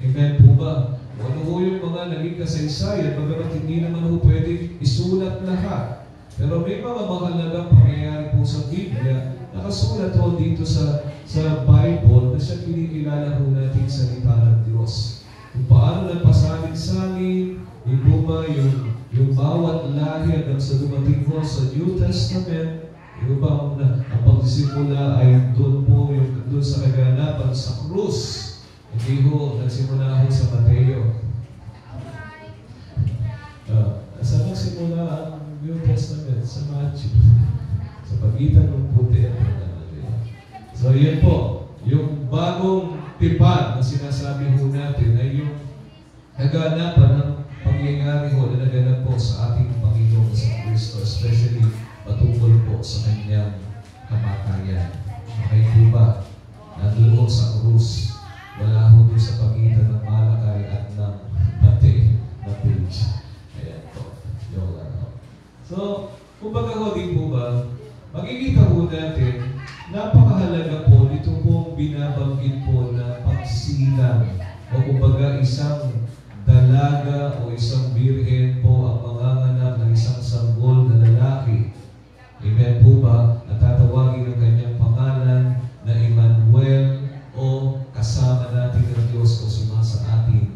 Amen po ba? Ano po yung mga naging kasaysayan, bagamat hindi naman po pwede isulat lahat. Pero may mga mahalagang pangyayari po sa Biblia, nakasulat po dito sa Bible na siya kinikilala po natin sa salita ng Diyos. Kung paano nagpasalin-salin, yung bawat lahi hanggang sa dumating po sa New Testament, yung ba ang pagsisimula ay doon po, doon sa kaganapan sa krus. Hindi ho, nagsimula ho sa Mateo. Saan nagsimula ang New Testament? Sa Matthew. Sa pagitan ng puti at Mateo. So yan po, yung bagong tipan na sinasabi ho natin ay yung kaganapan ng pangyayari ho na naganap po sa ating Panginoon sa Kristo, especially patungkol po sa kanyang kamatayan. Okay po ba? Nandun ho sa krus. Wala ho doon sa pagitan ng Malakay at ng Mateo na page. Ayan po. Yung ano. So, kumbaga ho din po ba, makikita po natin, napakahalaga po nito pong binabanggit po na pagsilang o kumbaga isang dalaga o isang birhen po ang manganganak ng isang sanggol na lalaki. Amen po ba? At tatawagin ang kanyang pangalan na Emmanuel o kasama natin ng Diyos o sumasa atin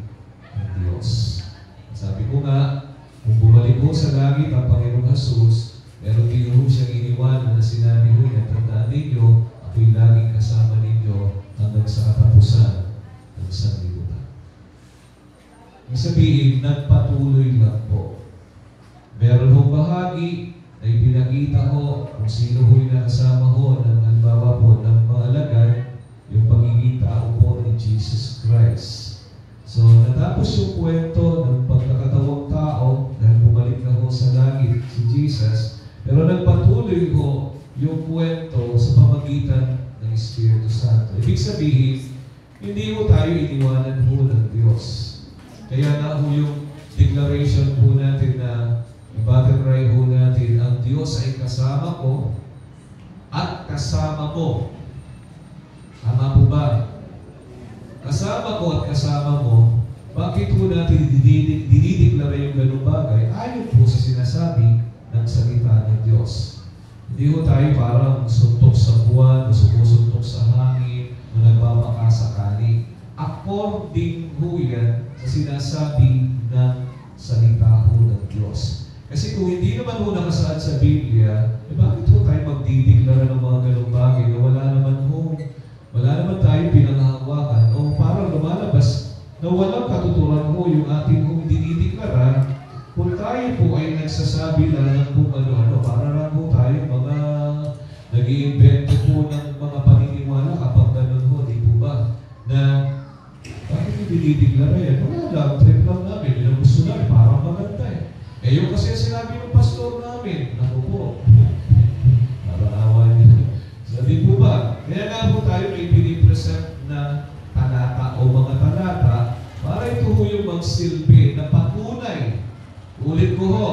ng Diyos. Sabi ko nga, kung bumalik po sa langit ang Panginoong Jesus, meron din po siyang iniwanan na sinabi ko na tandaan ninyo, ako'y laging kasama ninyo hanggang sa katapusan ng sanlibutan. Ibig sabihin, nagpatuloy lang po. Meron hong bahagi na ipinakita ko kung sino ho'y nakasama ho ng halimbawa po ng mga alagad, yung pagiging tao po ni Jesus Christ. So, natapos yung kwento ng pagkakatawang tao dahil bumalik na ho sa langit si Jesus, pero nagpatuloy ho yung kwento sa pamagitan ng Espiritu Santo. Ibig sabihin, hindi ho tayo iniwanan ho ng Diyos. Kaya na ho yung declaration po natin na i-battle cry ho natin, ang Diyos ay kasama ko at kasama mo. Tama po ba? Kasama ko at kasama mo, bakit po natin dinideklara yung ganung bagay? Ayon po sa sinasabi ng salita ng Diyos. Hindi po tayo parang suntok sa buwan o sumusuntok sa hangin o nagpapakasakali. According po yan sa sinasabi ng salita po ng Diyos. Kasi kung hindi naman po nakasaad sa Biblia, eh bakit po tayo magdideklara ng mga ganung bagay na wala naman tayo pinanghahawakan o parang lumalabas na walang katuturan mo yung ating kung dinideklara kung tayo po ay nagsasabi lang kung ano-ano, para lang po tayo mga nag-iimbento po ng mga paniniwala kapag ganun ho, di po ba? Na bakit yung dinideklara yan? Wala lang, trip lang namin, yun ang gusto namin, parang maganda eh. Eh yung kasi sinabi ng pastor namin, naku po, naranawan niyo. So di po ba? Kaya nga po tayo may pinipresent na talata o mga talata para ito yung mga magsilbi na patunay. Ulit ko ho,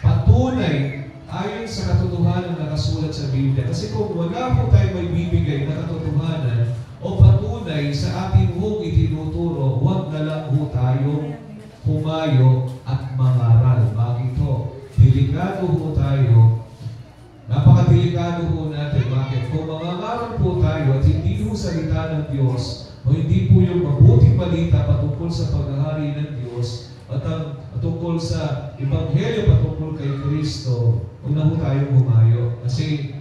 patunay ayon sa katotohanan na nakasulat sa Biblia. Kasi kung wala po tayo may bibigay na katotohanan o patunay sa ating hong itinuturo, huwag na lang ho tayong humayo at mangaral. Bakit ho? Delikado ho tayo. Napakadelikado ho natin. Bakit? Kung mangangaral po tayo at hindi ho salita ng Diyos o hindi po yung mabuting balita patungkol sa paghahari ng Diyos at patungkol sa Ebanghelyo patungkol kay Kristo, huwag na ho tayong humayo. Kasi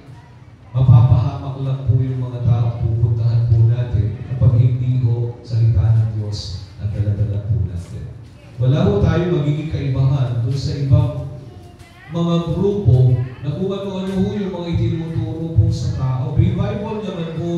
mapapahamak lang po yung mga tao pupuntahan po natin kapag hindi ho salita ng Diyos at daladala po natin. Wala ho tayo magiging kaibahan doon sa ibang mga grupo na kung ano-ano ho yung mga itinuturo po sa tao. Bible naman po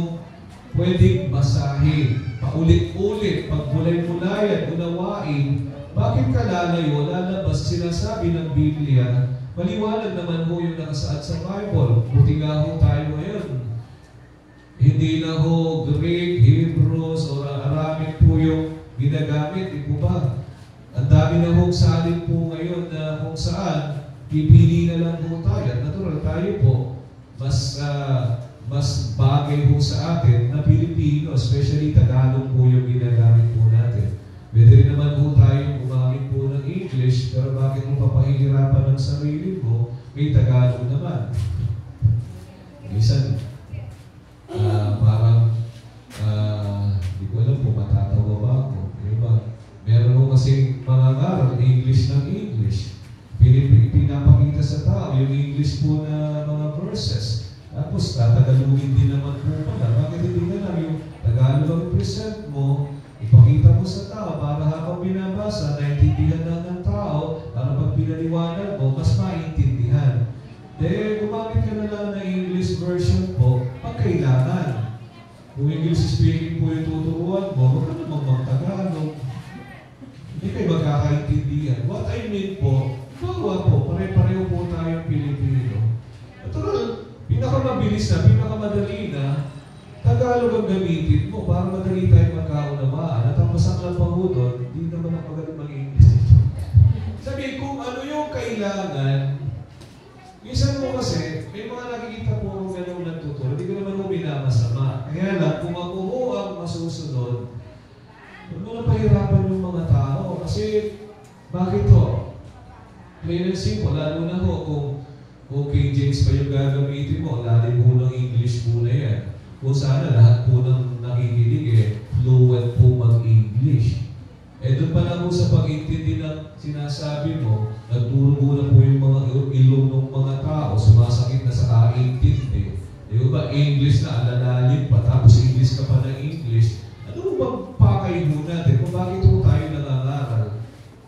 pwedeng basahin, paulit-ulit, pagbulay-bulay at unawain. Bakit ka lalayo? Lalabas sinasabi ng Biblia. Maliwanag naman ho yung nakasaad sa Bible. Buti nga ho tayo ngayon. Hindi na ho Greek, Hebrews, o Aramaic po yung ginagamit. Di po ba? Ang dami na ho salin po ngayon na kung saan pipili na lang po tayo. At natural tayo po, mas bagay po sa atin na Pilipino, especially Tagalog po yung ginagamit po natin. Pwede rin naman po tayo gumamit po ng English, pero bakit mo papahihirapan ng sarili mo? May Tagalog naman. Minsan, parang, hindi ko alam kung matatawa ba ako. Diba? Meron mo kasi mga ngaral, English ng English. Pinapakita sa tao yung English po na mga verses. Tapos tatagalugin din naman po pala. Bakit hindi na lang yung Tagalog ang present mo, ipakita mo sa tao para habang binabasa, naintindihan na ng tao, para pag pinaliwanag mo, mas maintindihan. Dahil gumamit ka na lang ng English version po, pag kailangan. Kung English speaking po yung tuturuan mo, huwag ka namang mag-Tagalog. Hindi kayo magkakaintindihan. What I mean po, bawa po, pare-pareho po tayong Pilipino. Natural, pinakamabilis na, pinakamadali na, Tagalog ang gamitin mo para madali tayong magkaunawaan. At ang masaklang pa po doon, hindi naman ang magaling mag-English. Sabihin, kung ano yung kailangan, minsan mo kasi, may mga nakikita po kung gano'n nagtuturo, hindi ko naman mo binamasama. Kaya lang, kung ako ho ang masusunod, huwag mo na pahirapan yung mga tao. Kasi, bakit ho? Plain and simple, lalo na ho kung King James pa yung gagamitin mo, lalim ho ng English po na yan. Kung sana lahat po ng nakikinig fluent po mag-English. Doon pa lang po sa pag-intindi ng sinasabi mo, nagturo na po yung mga ilong ng mga tao, sumasakit na sa kaintindi. Di ba, English na, alalalim pa, tapos English ka pa ng English. Ano mo bang pakay mo natin kung bakit po tayo nangangaral?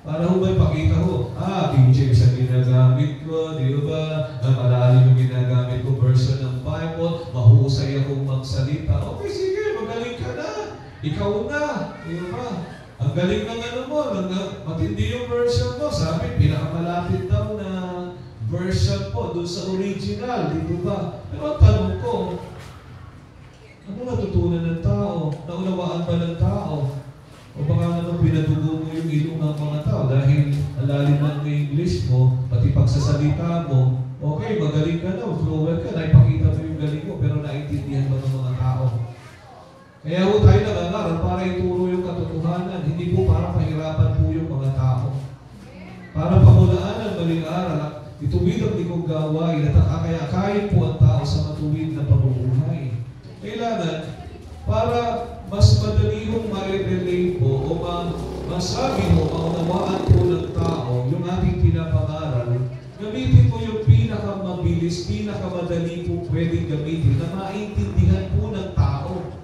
Para ho ba ipakita ho, King James ang ginagamit ko, di ba? Malalim yung ginagamit ko version ng Bible, mahusay akong magsalita. Okay, sige, magaling ka na. Ikaw na, di ba? Ang galing ng ano mo, matindi yung version mo. Sabi, pinakamalapit daw na version po doon sa original, di ba? Pero ang tanong ko, ano natutunan ng tao? Naunawaan ba ng tao? O baka naman pinadugo mo yung ilong ng mga tao dahil alalim ng English mo, pati pagsasalita mo, okay, magaling ka na, fluent ka, naipakita mo yung galing mo, pero naintindihan ba ng mga tao? Kaya ho tayo nangangaral para ituro yung katotohanan, hindi po para pahirapan po yung mga tao. Para pamulaan ang maling aral, ituwid ang likong gawain at akay-akayin po ang tao sa matuwid na pamumuhay. Kailangan, para mas madali mong ma-relate po o masabi mo, maunawaan po ng tao yung ating pinapangaral, gamitin mo yung pinakamabilis, pinakamadali po pwedeng gamitin na maintindihan po ng tao.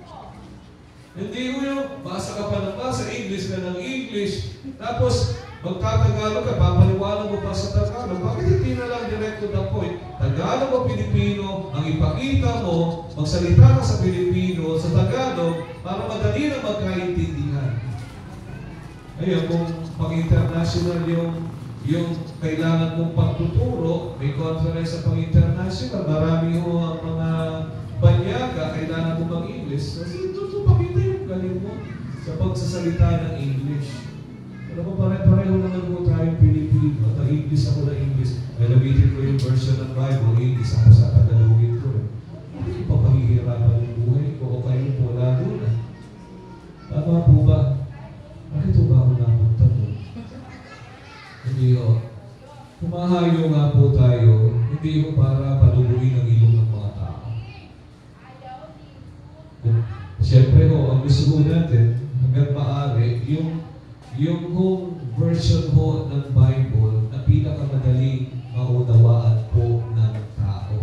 Hindi ko yung basa ka pa ng basa, English ka ng English, tapos magtatagalog ka, papaliwanag mo pa sa Tagalog. Bakit hindi na lang direct to the point? Tagalog o Pilipino, ang ipakita mo, magsalita ka sa Pilipino, sa Tagalog, para madali na magkaintindihan. Ayun, kung pang-international yung kailangan mong pagtuturo, may conference sa pang-international, marami ho ang mga banyaga, kailangan mo mag-English. Kasi ito pakita yung galing mo sa pagsasalita ng English. Pero kung pare-pareho naman po tayong Pilipino, at English ako na English, gamitin ko yung version ng Bible, English ako sa Tagalogin ko eh. Hindi pa pahihirapan yung buhay ko o kayo po lalo na. Tama po ba? Bakit ba ako napunta doon? Hindi o. Kumahayo nga po tayo, hindi ko para palubuin ang ilong ng mga tao. Siyempre ho, ang gusto ko natin, hanggang maaari, yung home version ho ng Bible na pinakamadaling maunawaan po ng tao.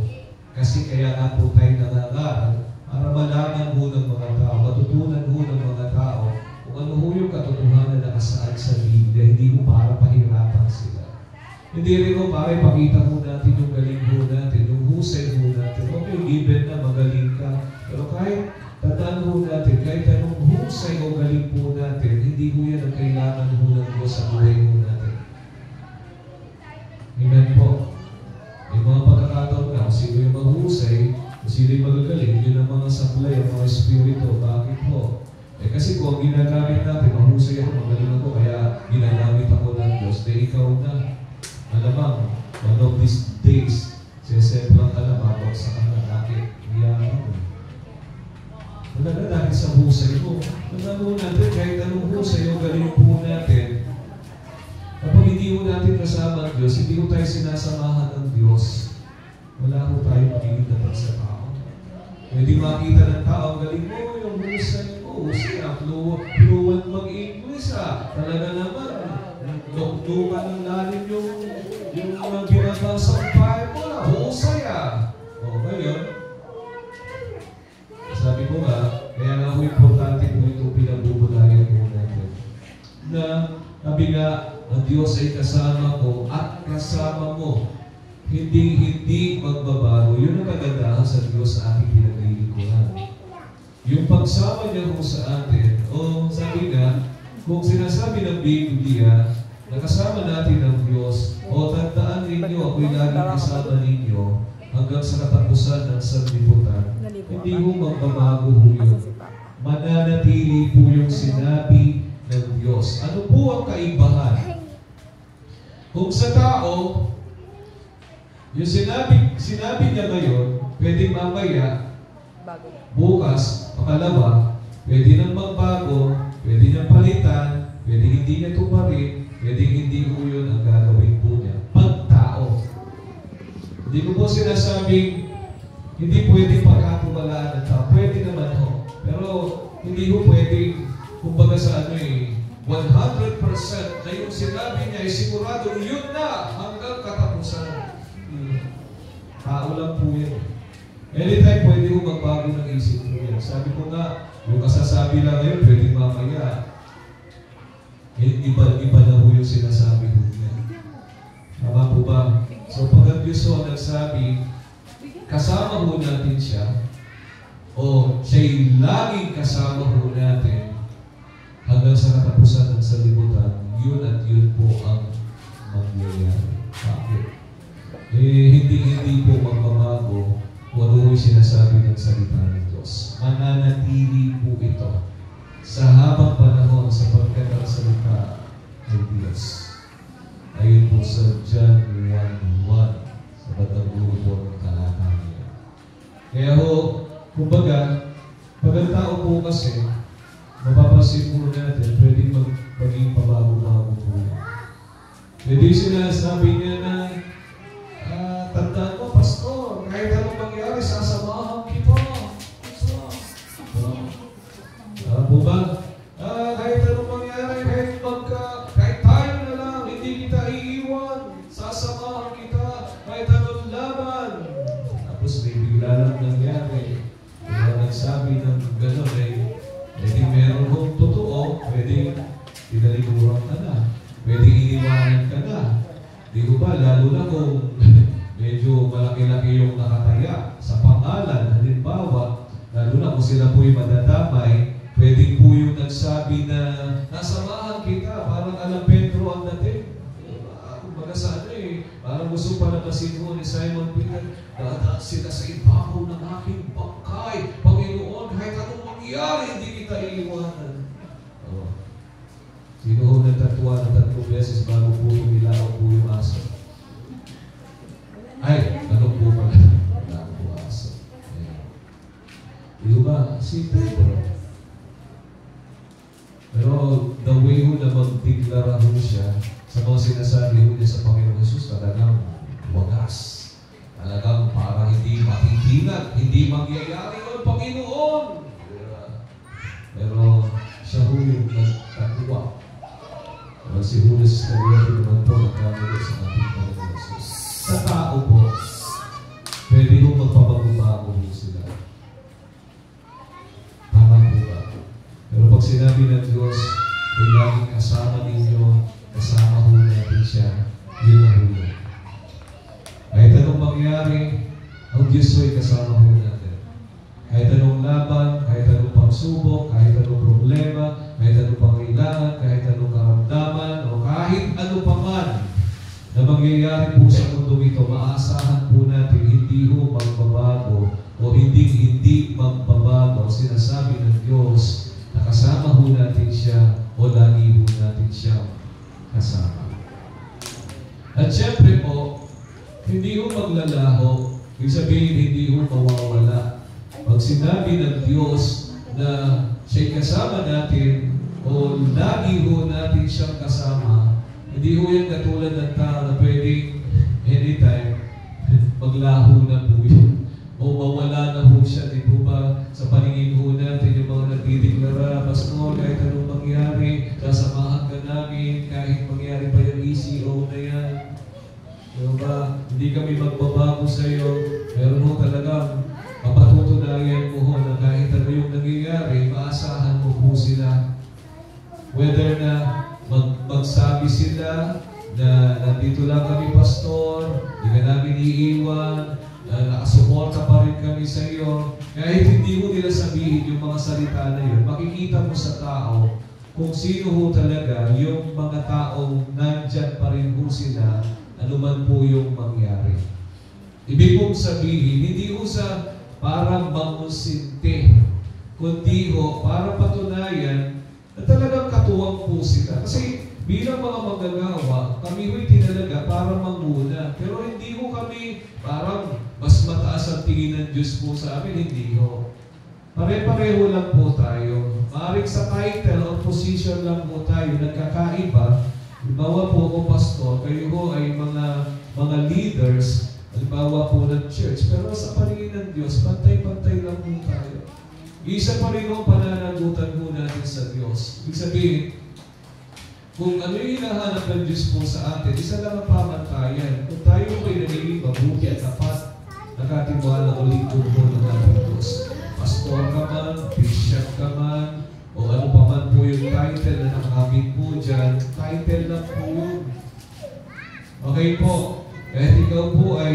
Kasi kaya nga po tayo nangangaral para malaman ho ng mga tao, matutunan ho ng mga tao kung ano ho yung katotohanan na nakasaad sa Biblia, hindi ho para pahirapan sila. Hindi rin ho para ipakita ho natin yung galing ho natin, yung husay ho natin. Okay, given na magaling ka, pero kahit tandaan ho natin, kahit anong husay o galing po natin, hindi ho yan ang kailangan ho ng Diyos sa buhay ho natin. Amen po. May mga pagkakataon na, kung sino yung mahusay, kung sino yung magagaling, yun ang mga sablay, ang mga espiritu. Bakit po? Kasi kung ginagamit natin, mahusay ako, magaling ako, kaya ginagamit ako ng Diyos, ikaw na. Malamang, one of these days, seseplang ka na, babagsak ka na, bakit? Iyaman mo. Talaga dahil sa husay mo. Tandaan natin, kahit anong husay o galing po natin, kapag hindi mo natin kasama ang Diyos, hindi ko tayo sinasamahan ng Diyos, wala ko tayo magiging dapat sa tao. Pwede makita ng tao, ang galing mo, yung husay mo, husay ang fluent mag-English Talaga naman, nukdukan ng lalim yung binabasa ng Bible husay O, ngayon, sabi ko nga, kaya nga ako importante po ito pinagbubulayan po natin. Na, sabi nga, ang Diyos ay kasama ko at kasama mo. Hindi magbabago. Yun ang kagandahan sa Diyos sa ating pinaglilingkuran. Yung pagsama niya po sa atin, sabi nga, kung sinasabi ng Biblia, nakasama natin ang Diyos, tandaan ninyo, ako'y laging kasama ninyo, hanggang sa katapusan ng sanlibutan, hindi mo magbabago ho yun. Mananatili po yung sinabi ng Diyos. Ano po ang kaibahan? Kung sa tao, yung sinabi niya ngayon, pwedeng mamaya, bukas, pakalawa, pwede nang magbago, pwede niyang palitan, pwede hindi niya tuparin, pwede hindi po yun ang gagawin po niya. Pag-tao. Hindi ko po sinasabing hindi pwedeng pagkatuwalaan ng tao. Pwede naman ho. Pero hindi ho pwedeng, kumbaga sa 100% na yung sinabi niya ay sigurado yun na hanggang katapusan. Tao lang po yan. Anytime pwede ho magbago ng isip po yan. Sabi ko nga, yung kasasabi lang ngayon, pwedeng mamaya. Iba na ho yung sinasabi ho niya. Tama po ba? So pag ang Diyos ho nagsabi, kasama ho natin siya, o siya'y laging kasama ho natin hanggang sa katapusan ng sanlibutan, yun at yun po ang mangyayari. Bakit? Hindi po magbabago kung ano yung sinasabi ng salita ng Diyos. Mananatili po ito sa habang panahon sapagkat ang salita ng Diyos. Ayun po sa John 1:1 sa batang grupo ng talata niya. Kaya ho, kumbaga, pag ang tao po kasi, mapapansin po natin, pwedeng maging pabago-bago po. Pwede sinasabi niya na, tandaan mo, Pastor, kahit anong mangyari, sasamahan kita. Po ba? Kahit anong mangyari, kahit tayo na lang, hindi kita iiwan, sasamahan kita, kahit anong laban. Tapos may bigla lang nangyari. Kaya nagsabi ng gano'n pwede meron kong totoo, pwede pinaliguran ka na, pwede iniwanan ka na. Di ko ba, lalo na kung medyo malaki-laki yung nakataya sa pangalan, halimbawa, lalo na kung sila po'y madadamay, pwede po yung nagsabi na nasamahan kita, parang alam Pedro ang dating. Kumbaga sa parang gusto pa na masinho ni Simon Peter, dadaan sila sa ibabaw ng aking bangkay, Panginoon, kahit anong mangyari, hindi kita iiwanan. Sino ho nagtatuwa ng 3 beses bago po tumilaw po yung aso? Ay, ano po pala? Wala po aso. Ayan. Di ba? Si Pedro. Pero the way ho na magdeklara ho siya sa mga sinasabi ho niya sa Panginoon Jesus, talagang wagas. Talagang para hindi matitinag, hindi mangyayari ng Panginoon. Pero siya ho yung nagtatuwa. Well, si Judas Iscariote naman po nagkamali sa ating Panginoon Jesus. Sa tao po, pwede ho magpapagubago ho sila. Tama po ba? Pero pag sinabi ng Diyos, kung laging kasama ninyo, kasama ho natin siya, yun ang hulo. Kahit anong mangyari, ang Diyos ay kasama ho natin. Kahit anong laban, kahit anong pagsubok, kahit anong problema, kahit anong pangailangan, kahit anong karamdaman, o kahit ano pa man na mangyayari po sa mundo ito, maasahan po natin hindi ho magbabago o hindi magbabago ang sinasabi ng Diyos na kasama ho natin siya o lagi ho natin siya kasama. At syempre po, hindi ho maglalaho, ibig sabihin hindi ho mawawala. Pag sinabi ng Diyos na siya'y kasama natin o lagi ho natin siyang kasama, hindi ho yan katulad ng tao na pwedeng anytime maglaho na po yun o mawala na ho siya. Di po ba sa paningin ho natin yung mga nagdideklara, Pastor, kahit anong mangyari, kasamahan ka namin, kahit mangyari pa yung ECO na yan. Diba ba? Hindi kami magbabago sa iyo. Meron ho talagang mapatutunayan mo ho na kahit ano yung nangyayari, maasahan mo po sila. Whether na magsabi sila na nandito lang kami, Pastor, hindi ka namin iiwan, nakasuporta pa rin kami sa iyo. Kahit hindi mo nila sabihin yung mga salita na yun, makikita mo sa tao kung sino ho talaga yung mga taong nandyan pa rin ho sila, ano man po yung mangyari. Ibig kong sabihin, hindi ho sa parang mangusinte, kundi ho para patunayan na talagang katuwang po sila. Kasi bilang mga manggagawa, kami ho'y tinalaga para manguna. Pero hindi ho kami parang mas mataas ang tingin ng Diyos po sa amin, hindi ho. Pare-pareho lang po tayo. Maaaring sa title o position lang po tayo, nagkakaiba. Halimbawa po o pastor, kayo ho ay mga leaders, halimbawa po ng church. Pero sa paningin ng Diyos, pantay-pantay lang po tayo. Isa pa rin ang pananagutan po natin sa Diyos. Ibig sabihin, kung ano yung hinahanap ng Diyos po sa atin, isa lang ang pamantayan. Kung tayo ay nagiging mabuti at tapat, nakatiwala o lingkod po ng ating Diyos. Pastor ka man, bishop ka man, o ano pa man po yung title na nakakabit po dyan, title lang po yun. Okay po, kahit ikaw po ay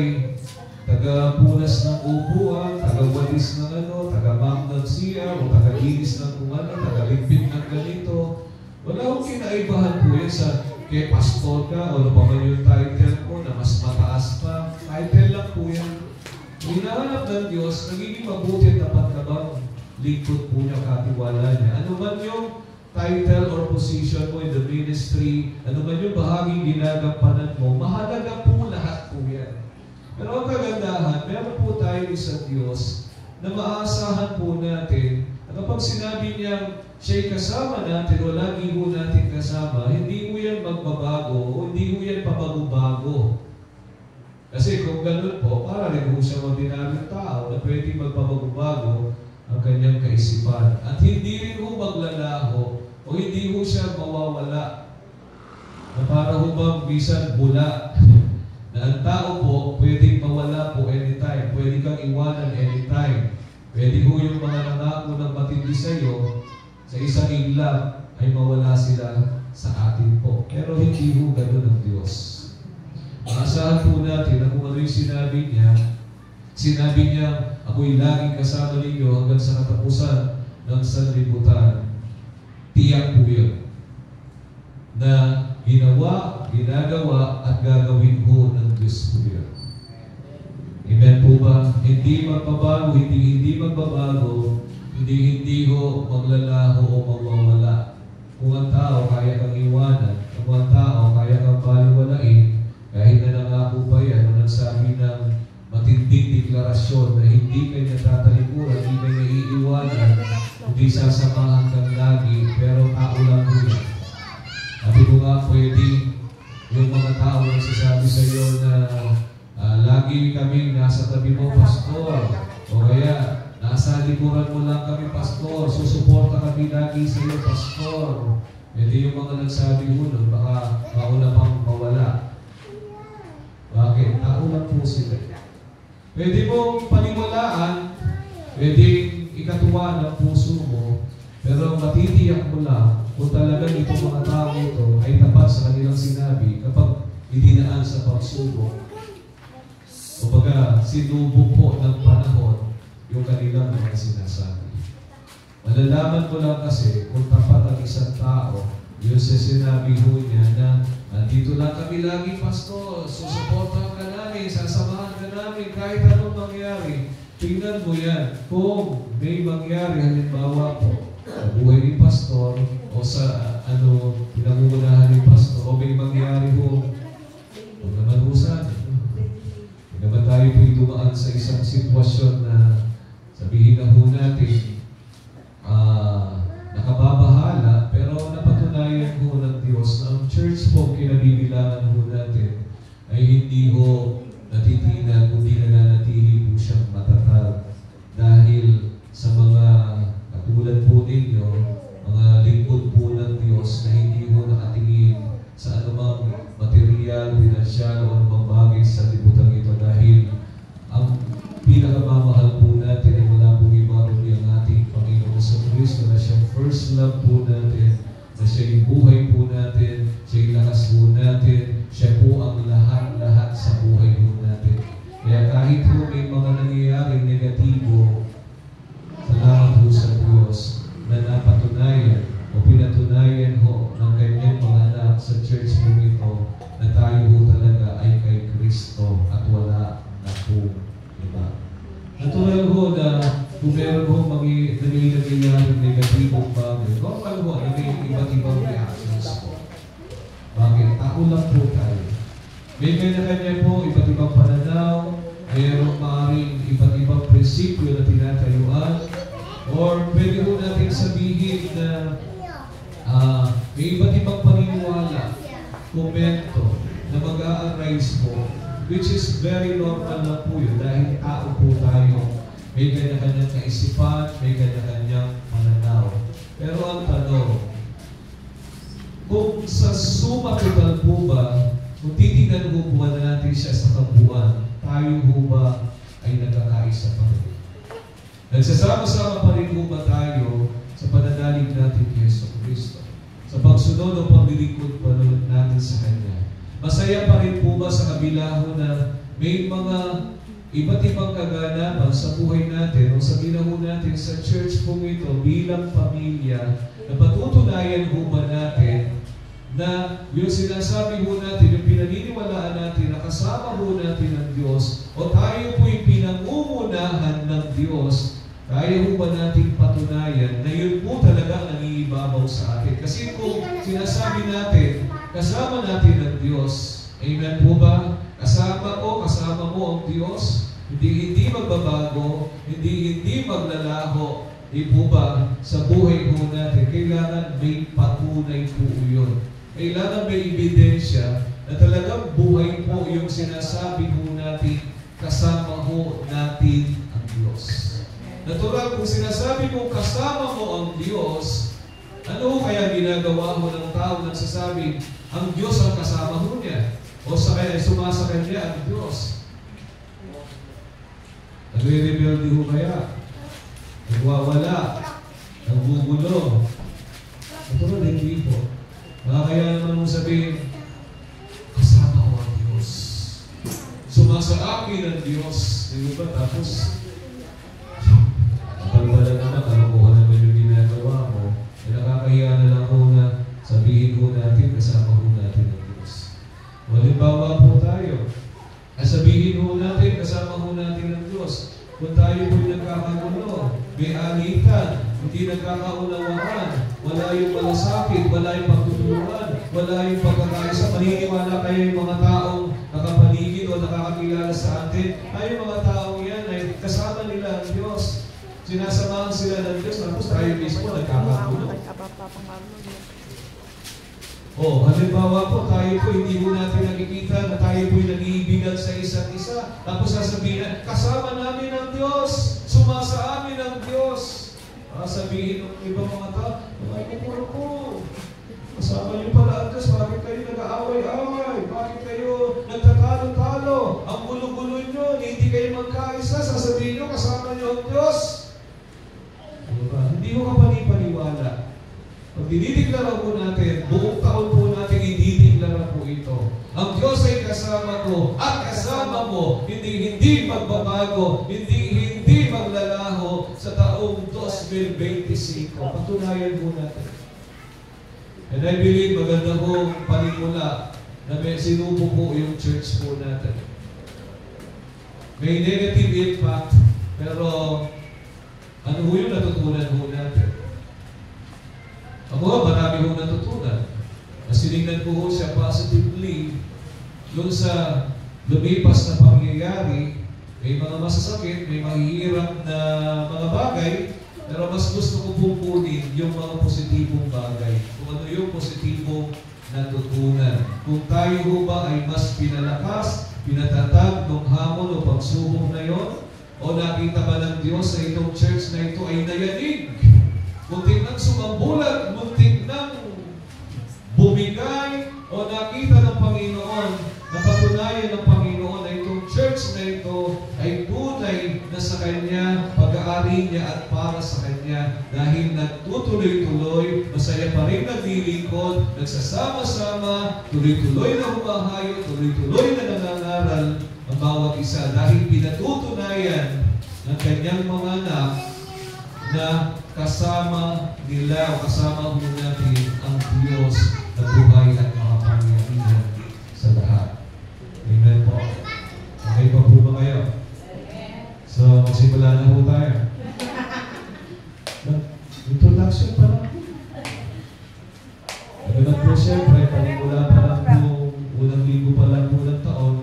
taga-punas ng upuan, taga-walis ng taga-map ng CR, o taga-ginis ng kung ano, taga-limpit ng ganito, wala akong kinaibahan po yan sa kay pastor ka, o ano pa man yung title po na mas mataas pa, title lang po yan. Hinahanap ng Diyos, nagiging mabuti at tapat ka bang lingkod po niya, katiwala niya. Ano man yung title or position mo in the ministry, ano man yung bahaging ginagampanan mo, mahalaga po lahat po yan. Pero ang kagandahan, meron po tayo sa Diyos na maasahan po natin na kapag sinabi niya siya'y kasama natin o lagi po natin kasama, hindi mo yan magbabago o hindi mo yan pabago-bago. Kasi kung ganun po, para rin po siyang ordinaryong tao na pwedeng magpabago-bago ang kanyang kaisipan. At hindi rin po maglalaho o hindi po siya mawawala na para po bang bisan bula na ang tao po pwedeng mawala po anytime, pwede kang iwanan anytime. Pwede po yung mga nangako ng matindi sa iyo sa isang iglap ay mawala sila sa atin po. Pero hindi po ganun ang Diyos. Maasahan po natin na kung ano yung sinabi niya, ako'y laging kasama ninyo hanggang sa katapusan ng sanlibutan. Tiyak po yun na ginawa, ginagawa, at gagawin po ng Diyos po yun. Amen po ba? Hindi magbabago, hindi magbabago, hindi ho maglalaho o mawawala. Kung ang tao kaya kang hindi ka niya tatalikuran, hindi ka niya iiwanan, hindi sasamahan kang lagi, pero tao lang po yan. Sabi ko nga, pwede yung mga tao nagsasabi sa iyo na lagi kami nasa tabi mo, Pastor, o kaya nasa likuran mo lang kami, Pastor, susuporta kami lagi sa iyo, Pastor. Pwede yung mga nagsabi mo nun, baka mauna pang mawala. Bakit? Tao lang po sila. Pwede mong paniwalaan, pwedeng ikatuwa ng puso mo, pero matitiyak mo lang kung talagang itong mga tao ito ay tapat sa kanilang sinabi kapag idinaan sa pagsubok. O baga, sinubok po ng panahon yung kanilang mga sinasabi. Malalaman mo lang kasi kung tapat ang isang tao, yun sa sinabi ho niya na nandito lang kami lagi, Pastor, susuportahan ka namin, sasamahan ka namin, kahit anong mangyari. Tingnan mo yan. Kung may mangyari, halimbawa po, sa buhay ni Pastor, o sa pinangungunahan ni Pastor, o may mangyari ho, huwag naman ho sana. Huwag naman tayo po'y dumaan sa isang sitwasyon na sabihin na ho natin, nakababahala, pero napatunayan ho ng Diyos na ang church po kinabibilangan ho natin ay hindi ho natitinag, kundi nananatili po siyang matatag dahil sa mga katulad po ninyo, mga lingkod po ng Diyos na hindi ho nakatingin sa anumang material, pinansyal o anumang bagay sa libutan ito dahil ang pinakamamahal po natin ay wala pong iba kundi ang ating Panginoon sa Kristo na siyang first love po natin, na siya yung buhay po natin, siya yung lakas po natin, siya po ang lahat-lahat sa buhay po natin. Kaya kahit po may mga nangyayaring negatibo, salamat po sa Diyos na napatunayan o pinatunayan ho ng kanyang mga anak sa church po ito na tayo po talaga ay kay Kristo at wala na po iba. Natural ho na kung meron ho nangyayari negatibong bagay, normal ho na may iba't ibang reactions po. Bakit? Tao lang po tayo. May kanya-kanya po iba't ibang pananaw, mayroong maaaring iba't ibang prinsipyo na tinatayuan, or pwede ho natin sabihin na may iba't ibang paniniwala, komento na mag-a-arise po, which is very normal na po yun dahil tao po tayo. May kanya-kanyang kaisipan, may kanya-kanyang pananaw. Pero ang tanong, kung sa suma total po ba, kung titignan po ba natin siya sa kabuuan, tayo po ba ay nagkakaisa pa rin? Nagsasama-sama pa rin po ba tayo sa pananalig natin kay Yesu Cristo? Sa pagsunod o paglilingkod pa natin sa Kanya? Masaya pa rin po ba sa kabila ho na may mga iba't ibang kaganapan sa buhay natin o sa ginagawa natin sa church po ito bilang pamilya na patutunayan po ba natin na yung sinasabi po natin, yung pinaniniwalaan natin na kasama po natin ang Diyos o tayo po'y pinangungunahan ng Diyos, kaya po ba natin patunayan na yun po talaga nangibabaw sa atin? Kasi kung sinasabi natin, kasama natin ang Diyos, amen po ba? Kasama ko, kasama mo ang Diyos, hindi magbabago, hindi maglalaho, di po ba? Sa buhay po natin, kailangan may patunay po yun. Kailangan may ebidensya na talagang buhay po yung sinasabi po natin, kasama ho natin ang Diyos. Natural, kung sinasabi mo kasama mo ang Diyos, ano kaya ginagawa mo ng tao nagsasabi, ang Diyos ang kasama mo niya? O sa kanya, sumasa kanya ang Diyos? Nagre-rebelde ho kaya? Nagwawala? Nagbubulo? Natural, hindi po. Kaya naman mong sabihin, kasama ko ang Diyos. Sumasa akin ang Diyos. Di ba? Tapos, pagpala naman, kalokohan naman yung ginagawa mo, nakakahiya na lang ho na sabihin ho natin, kasama ho natin ang Diyos. Halimbawa po tayo, sabihin ho natin, kasama ho natin ang Diyos. Kung tayo po'y nagkakagulo, may alitan, hindi nagkakaunawaan, wala yung malasakit, wala yung pagtutulungan, wala yung pagkakaisa, maniniwala kayo yung mga taong nakapaligid o nakakakilala sa atin, ay yung mga taong yan ay kasama nila nagkakagulo. Halimbawa po, tayo po hindi po natin nakikita na tayo po'y nag-iibigan sa isa't isa. Tapos sasabihin, kasama namin ang Diyos, sumasa amin ang Diyos. Sabihin ng ibang mga tao, ay kukuro po. Kasama niyo pala ang Diyos, bakit kayo nag-aaway-aaway? Bakit kayo nagtatalo-talo? Ang gulo-gulo nyo, hindi kayo magkaisa, sasabihin nyo, kasama niyo ang Diyos. Diba? Hindi ko kapani-paniwala. Pag dinideklara po natin, buong taon po natin idideklara po ito. Ang Diyos ay kasama ko at kasama mo, hindi magbabago, hindi maglalaho sa taong 2025. Patunayan po natin. And I believe maganda pong panimula na may sinubo po yung church po natin. May negative impact, pero ano po yung natutunan po natin? Ako, marami kong natutunan. Mas tinignan ko siya positively doon sa lumipas na pangyayari. May mga masasakit, may mahihirap na mga bagay, pero mas gusto ko pong kunin yung mga positibong bagay. Kung ano yung positibong natutunan. Kung tayo ho ba ay mas pinalakas, pinatatag ng hamon o pagsubok na yon, o nakita ba ng Diyos sa itong church na ito ay nayanig? Muntik nang sumambulat, muntik nang bumigay, o nakita ng Panginoon, napatunayan ng Panginoon na itong church na ito ay tunay na sa Kanya, pag-aari niya at para sa Kanya. Dahil nagtutuloy-tuloy, masaya pa rin naglilingkod, nagsasama-sama, tuloy-tuloy na humahayo, tuloy-tuloy na nangangaral ang bawat isa. Dahil pinatutunayan ng Kanyang mga anak na kasama nila o kasama mo natin ang Diyos na buhay at makapangyarihan sa lahat. Amen po. Okay pa po ba kayo? So, magsimula na po tayo. Introduction pa lang. Ganun po siyempre, panimula pa lang po, unang linggo pa lang po ng taon,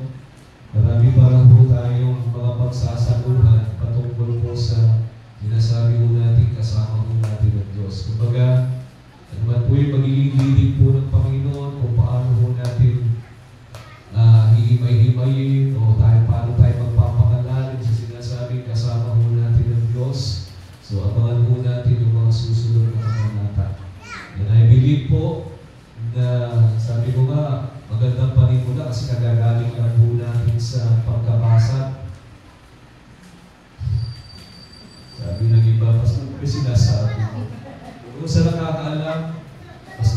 marami pa lang po tayong mga pagsasaluhan patungkol po sa sinasabi po natin, kasama po natin ang Diyos. Kumbaga, ano man po yung magiging leading po ng Panginoon kung paano po natin hihimay-himayin o paano tayo magpapangalalin sa sinasabing kasama po natin ang Diyos. So, abangan po natin yung mga susunod na kabanata. And I believe po na sabi ko nga, magandang panimula kasi kagagaling lang po natin sa pagkabasa. Sabi ng iba, mas may sinasabi mo. Kung sa nakakaalam,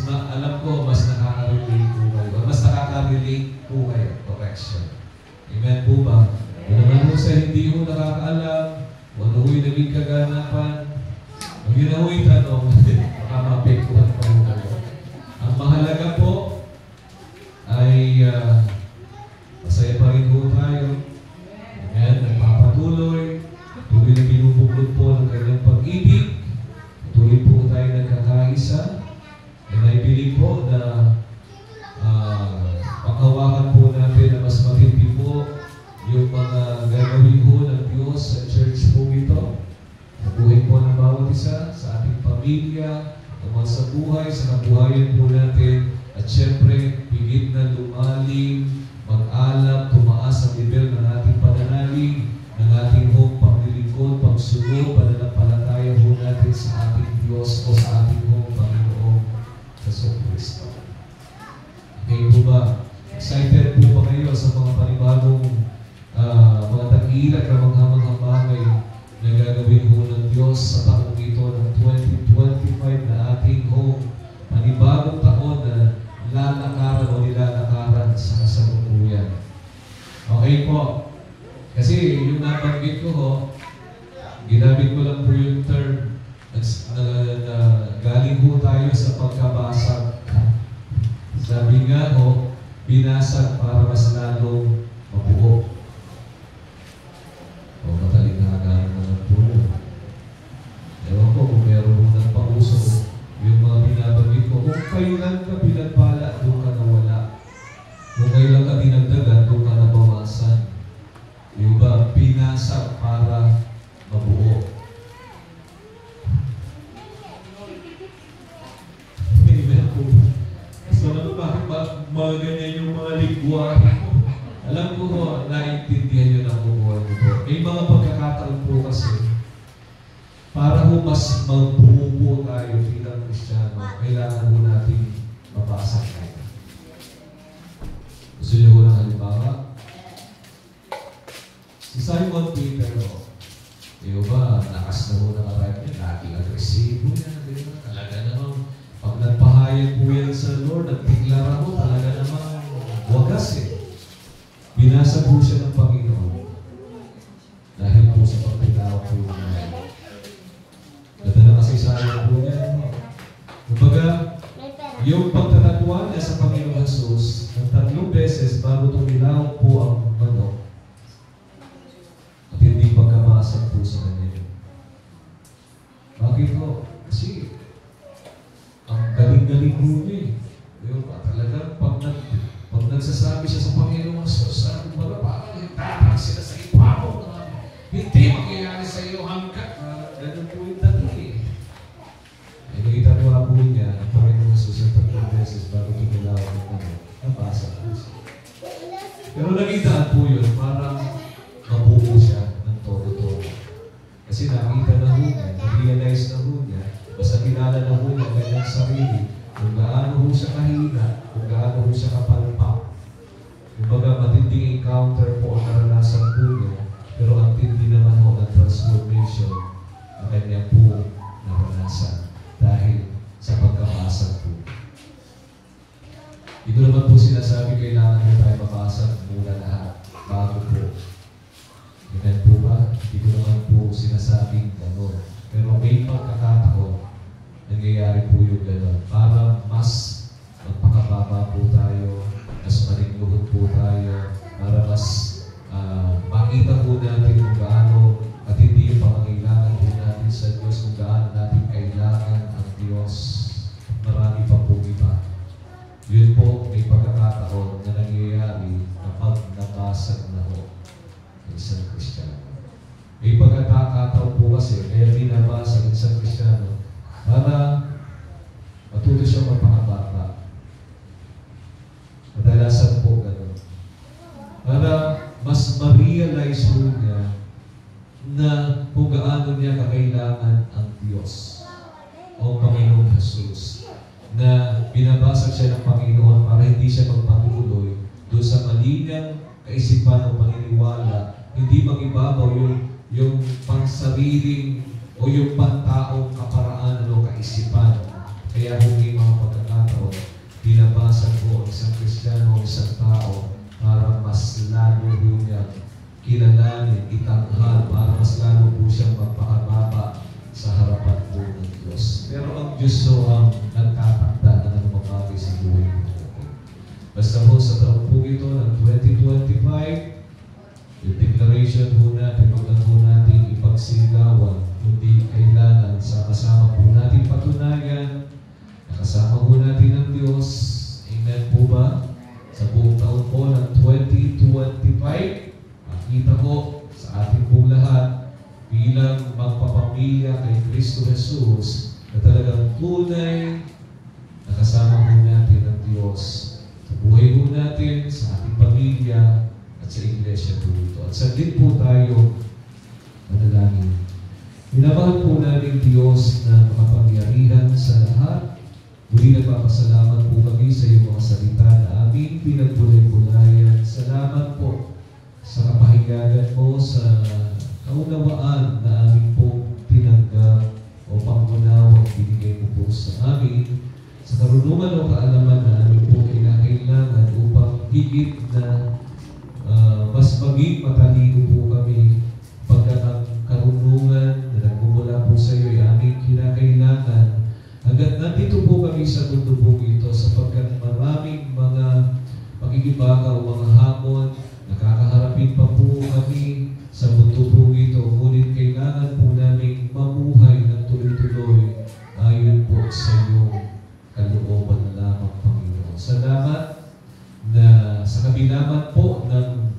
alam ko, mas nakaka-relate po kayo. Mas nakaka-relate po kayo. Correction. Amen po ba? Kung naman po sa hindi mo nakakaalam, kung ano ko'y naging kaganapan, kung yun na ko'y tanong, baka mapektuhan pa mo kayo. Ang mahalaga po ay masaya pa rin po tayo. Amen. Nagpapatuloy. Tuloy na binubuklod po ng kanyang pag-ibig. Tuloy po tayo nagkakaisa. And I believe po na panghawakan po natin na mas matindi po yung mga gagawin po ng Diyos sa church po ito. Sa buhay po ng bawat isa, sa ating pamilya, naman sa buhay, sa kabuhayan po natin. At syempre, higit na lumalim, mag-alap, tumaas ang nivel ng ating pananalig, ng ating hong paglilingkod, pagsunod, pananampalataya po natin sa ating Diyos o sa ating hong Panginoong Jesucristo. Okay po ba? Excited po ba kayo sa mga panibagong mga takila at mga bagay na gagawin po ng Diyos sa taong ito ng 2025 na ating hong panibagong taon na lalakaran o nilalakaran sa kasalukuyan? Okay po. Kasi yung nabanggit ko ginamit ko lang po yung term na galing po tayo sa pagkabasag. Sabi nga binasag para mas lalong mabuo. O matalinhagaan naman po yun. Ewan ko kung meron mo ng pauso yung mga binabanggit ko. Kung kailan ka pinagpala, doon ka nawala. Kung kailan ka dinagdagan, doon ka nabawasan. Yung ba, pinasag para mabuo. mga ganyan yung mga lingwahe ko. Alam ko ho, naiintindihan nyo na buhay ko po. May mga pagkakataon po kasi, para ho mas magbuo po tayo bilang Kristiyano, kailangan ho natin mabasa tayo. Gusto niyo ho ng halimbawa? Si Simon Peter ho, di ba, lakas na ho nakarayap niya, laging agresibo yan, di ba? Talaga namang, pag nagpahayag po yan sa Lord, nagtiklara ho, talaga namang wagas eh. Binasa po siya ng Panginoon dahil po sa pagpilawak po niya. Nadala kasi sayang po niya. Kumbaga, yung pagtatatuan niya sa Panginoon Jesus ng 3 beses bago tumilawak po ang manok at hindi pagkabasag po sa kanya. Bakit po? Kasi ang galing-galing po niya eh. Diba? Talagang pag nagsasabi siya sa Panginoon Jesus, kumbaga parang nagtatang sila sa ipapaw na hindi mangyayari sa iyo hanggat ganun po yung dati eh. Ay nakita ko po niya ang Panginoon Jesus ng 3 beses bago tumilawak ng manok. Nabasa po siya. Pero nakitaan po yun, parang mabuo siya ng todo-todo. Kasi nakita na ho niya, na-realize na ho niya, basta kilala na ho niya ang kanyang sarili, kung gaano ho siya kahina, kung gaano ho siya kapalpak. Kumbaga matinding encounter po ang naranasan po niya, pero ang tindi naman ho ng transformation na kanya po naranasan dahil sa pagkabasag po. Hindi ko naman po sinasabi kailangan po tayo mabasag muna lahat bago po. Ganyan po ba? Hindi ko naman po sinasabing gano'n. Pero may pagkakataon, nangyayari po yung gano'n para mas magpakababa po tayo, mas maligluhod po tayo, para mas makita po natin kung gaano at hindi yung pangangailangan po natin sa Diyos, kung gaano natin kailangan ang Diyos. Marami pa po iba. Yun po, may pagkakataon na nangyayari kapag nabasag na ho ng isang Kristiyano. May pagkakataon po kasi, kaya binabasag ng isang Kristiyano para matuto siya magpakabata. Kadalasan po gano'n. Para mas ma-realize po niya na kung gaano niya kakailangan ang Diyos o Panginoong Jesus. Na binabasag siya ng Panginoon para hindi siya magpatuloy doon sa malinyang kaisipan o paniniwala, hindi mag-ibabaw yung pansariling o yung pantaong kaparaan o kaisipan. Kaya kung may mga pagkakataon, binabasag po ang isang Kristiyano o isang tao para mas lalo po niya kilalanin, itanghal, para mas lalo po siyang magpakababa sa harapan po ng Diyos. Pero ang Diyos so ang nagtatakda na ng mga bagay sa buhay po natin. Basta po sa taong po ito ng 2025, yung declaration po natin, huwag lang po natin ipagsigawan, kundi kailangan sama-sama po natin patunayan, nakasama po natin ang Diyos. Amen po ba? Sa buong taon po ng 2025, makita po sa ating pong lahat bilang magpapamilya kay Kristo Jesus na talagang tunay nakasama po natin ang Diyos sa buhay po natin, sa ating pamilya at sa iglesia po ito. At saglit po tayo manalangin. Minamahal po natin Diyos na makapangyarihan sa lahat. Muli nagpapasalamat po kami sa iyong mga salita na aming pinagbulay-bulayan. Salamat po sa kapahigagan mo, sa kaunawaan na aming po tinanggap o pangunawang binigay mo po sa amin, sa karunungan o kaalaman na aming po kinakailangan upang higit na mas maging matalino po kami pagkat ang karunungan na nagmumula po sa iyo ay aming kinakailangan. Hanggat nandito po kami sa mundo po ito sapagkat maraming mga pagkikibaka o mga hamon, nakakaharapin pa po kami sa mundo po ito. Ngunit kailangan po namin mamuhay ng tuloy-tuloy ayon po sa iyong kalooban lamang, Panginoon. Salamat na sa kabilangan po ng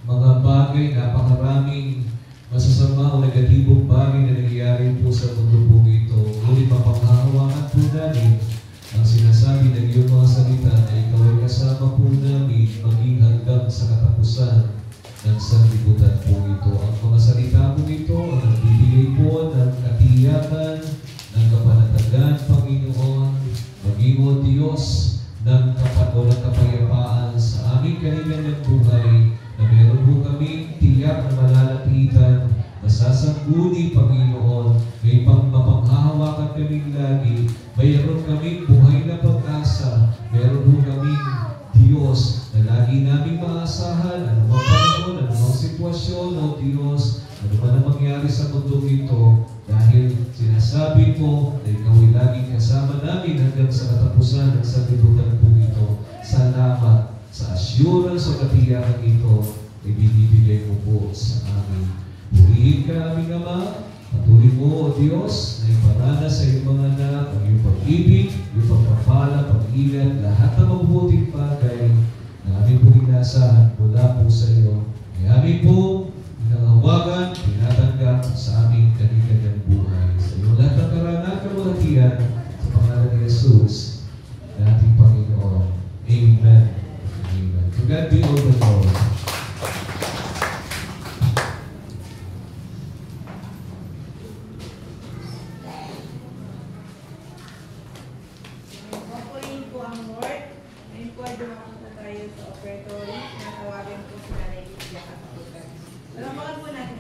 mga bagay, napakaraming masasama o negatibong bagay na nangyayari po sa mundo po ito. Ngunit mapanghahawakan po namin ang sinasabi ng iyong mga salita na ikaw ay kasama po namin maging hanggang sa katapusan ng sanlibutan po ito. Ang mga salita po ito ang nagbibigay po ng katiyakan, ng kapanatagan, Panginoon, maging o Diyos ng kapayapaan sa aming kanilang buhay, na meron po kami tiyak na malalapitan, masasangguni, Panginoon, may mapanghahawakan kaming lagi, mayroon kaming buhay na pag-asa, meron po kaming Diyos na lagi naming maasahan, anumang panahon, anumang sitwasyon, o Diyos, ano man ang mangyari sa mundo ito, dahil sinasabi ko na ikaw ay laging kasama namin hanggang sa katapusan ng sanlibutan po ito. Salamat sa assurance o katiyakan ito ay binibigay mo po sa amin. Purihin ka aming Ama, patuloy mo o Diyos na iparana sa iyong mga anak ang iyong pag-ibig, iyong pagpapala, pag-ingat, lahat ng mabubuting bagay na aming po inasahan mula po sa iyo. Ay aming po pinangawagan, tinatanggap sa aming kanilang buhay. Sa iyong lahat ng karangan, kabutihan, sa pangalan ni Jesus, na ating Panginoon. Amen. Amen. To God be all the glory. Mapuin po ang Lord. Ngayon po ay dumapunta tayo sa operatory. Natawagin po si Nanay Lydia Katutugan. Salamat po natin.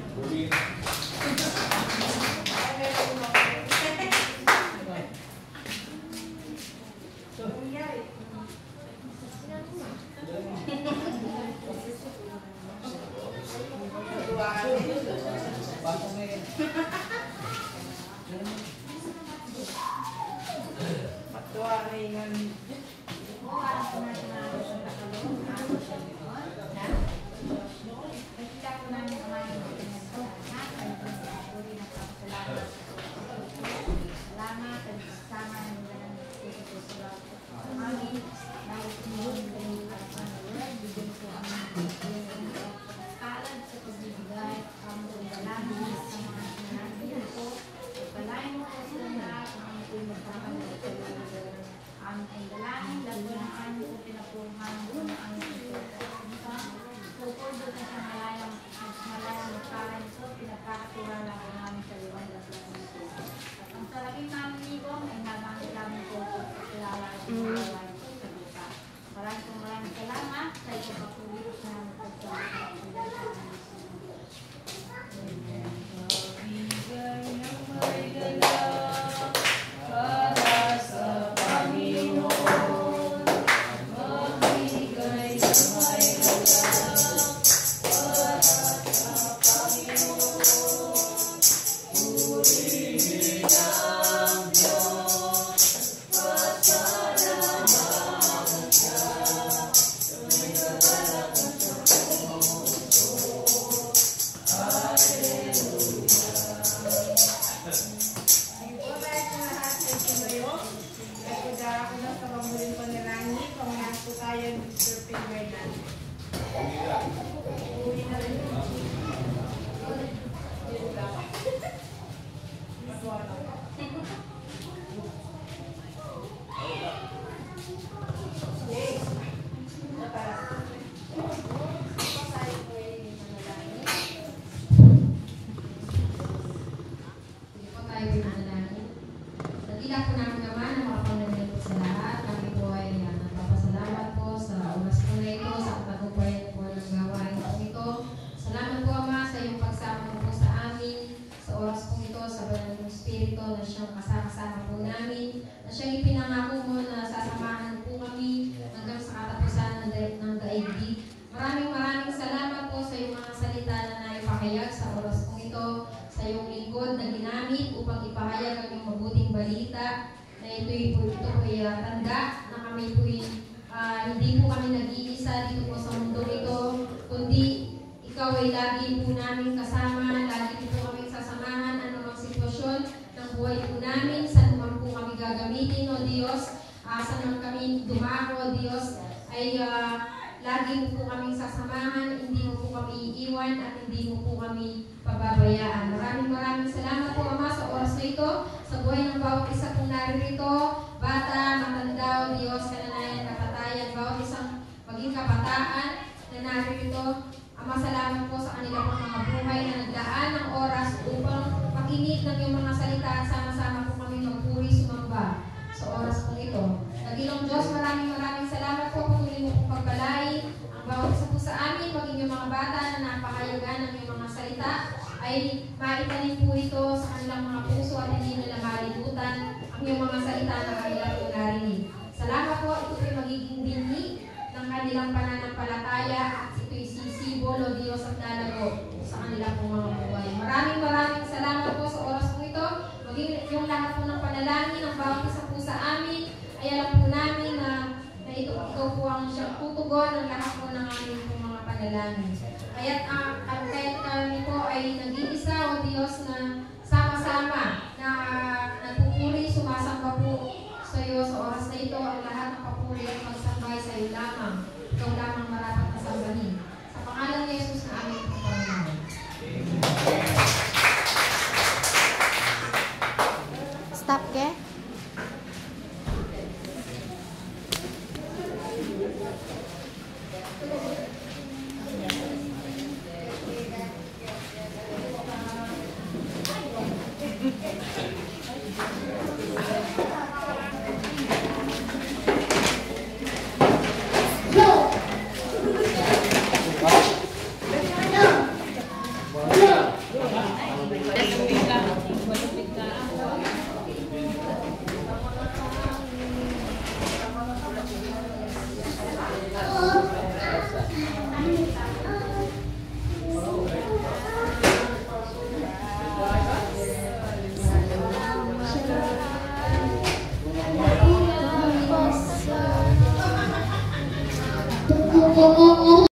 Bata, matanda, o Diyos, kananayan, kapatayan, bawat isang kabataan na narito. Ama, salamat po sa kanila pong mga buhay na naglaan ng oras upang makinig ng iyong mga salita at sama-sama po kami magpuri sumamba sa oras po ito. Nagilong Diyos, maraming salamat po. Patuloy mo pong pagbalay ang bawat isa po sa amin, maging yung mga bata na napakayagan ng iyong mga salita ay maitanim po ito sa kanilang mga puso at hindi nila malimutan ang iyong mga salita na kanilang po narinig. Salamat po, ito po'y magiging dinhi ng kanilang pananampalataya at ito'y sisibol o Diyos at lalago sa kanilang po mga buhay. Maraming salamat po sa oras po ito. Maging yung lahat po ng panalangin ng bawat isa po sa amin ay alam po namin na ito po ang siyang tutugon ng lahat po ng aming po mga panalangin. Kaya't kami po ay nag-iisa o Diyos na sama-sama na nagpupuri, sumasamba po sa iyo sa oras na ito ang lahat ng papuri at magsambay sa iyo lamang. Ikaw lamang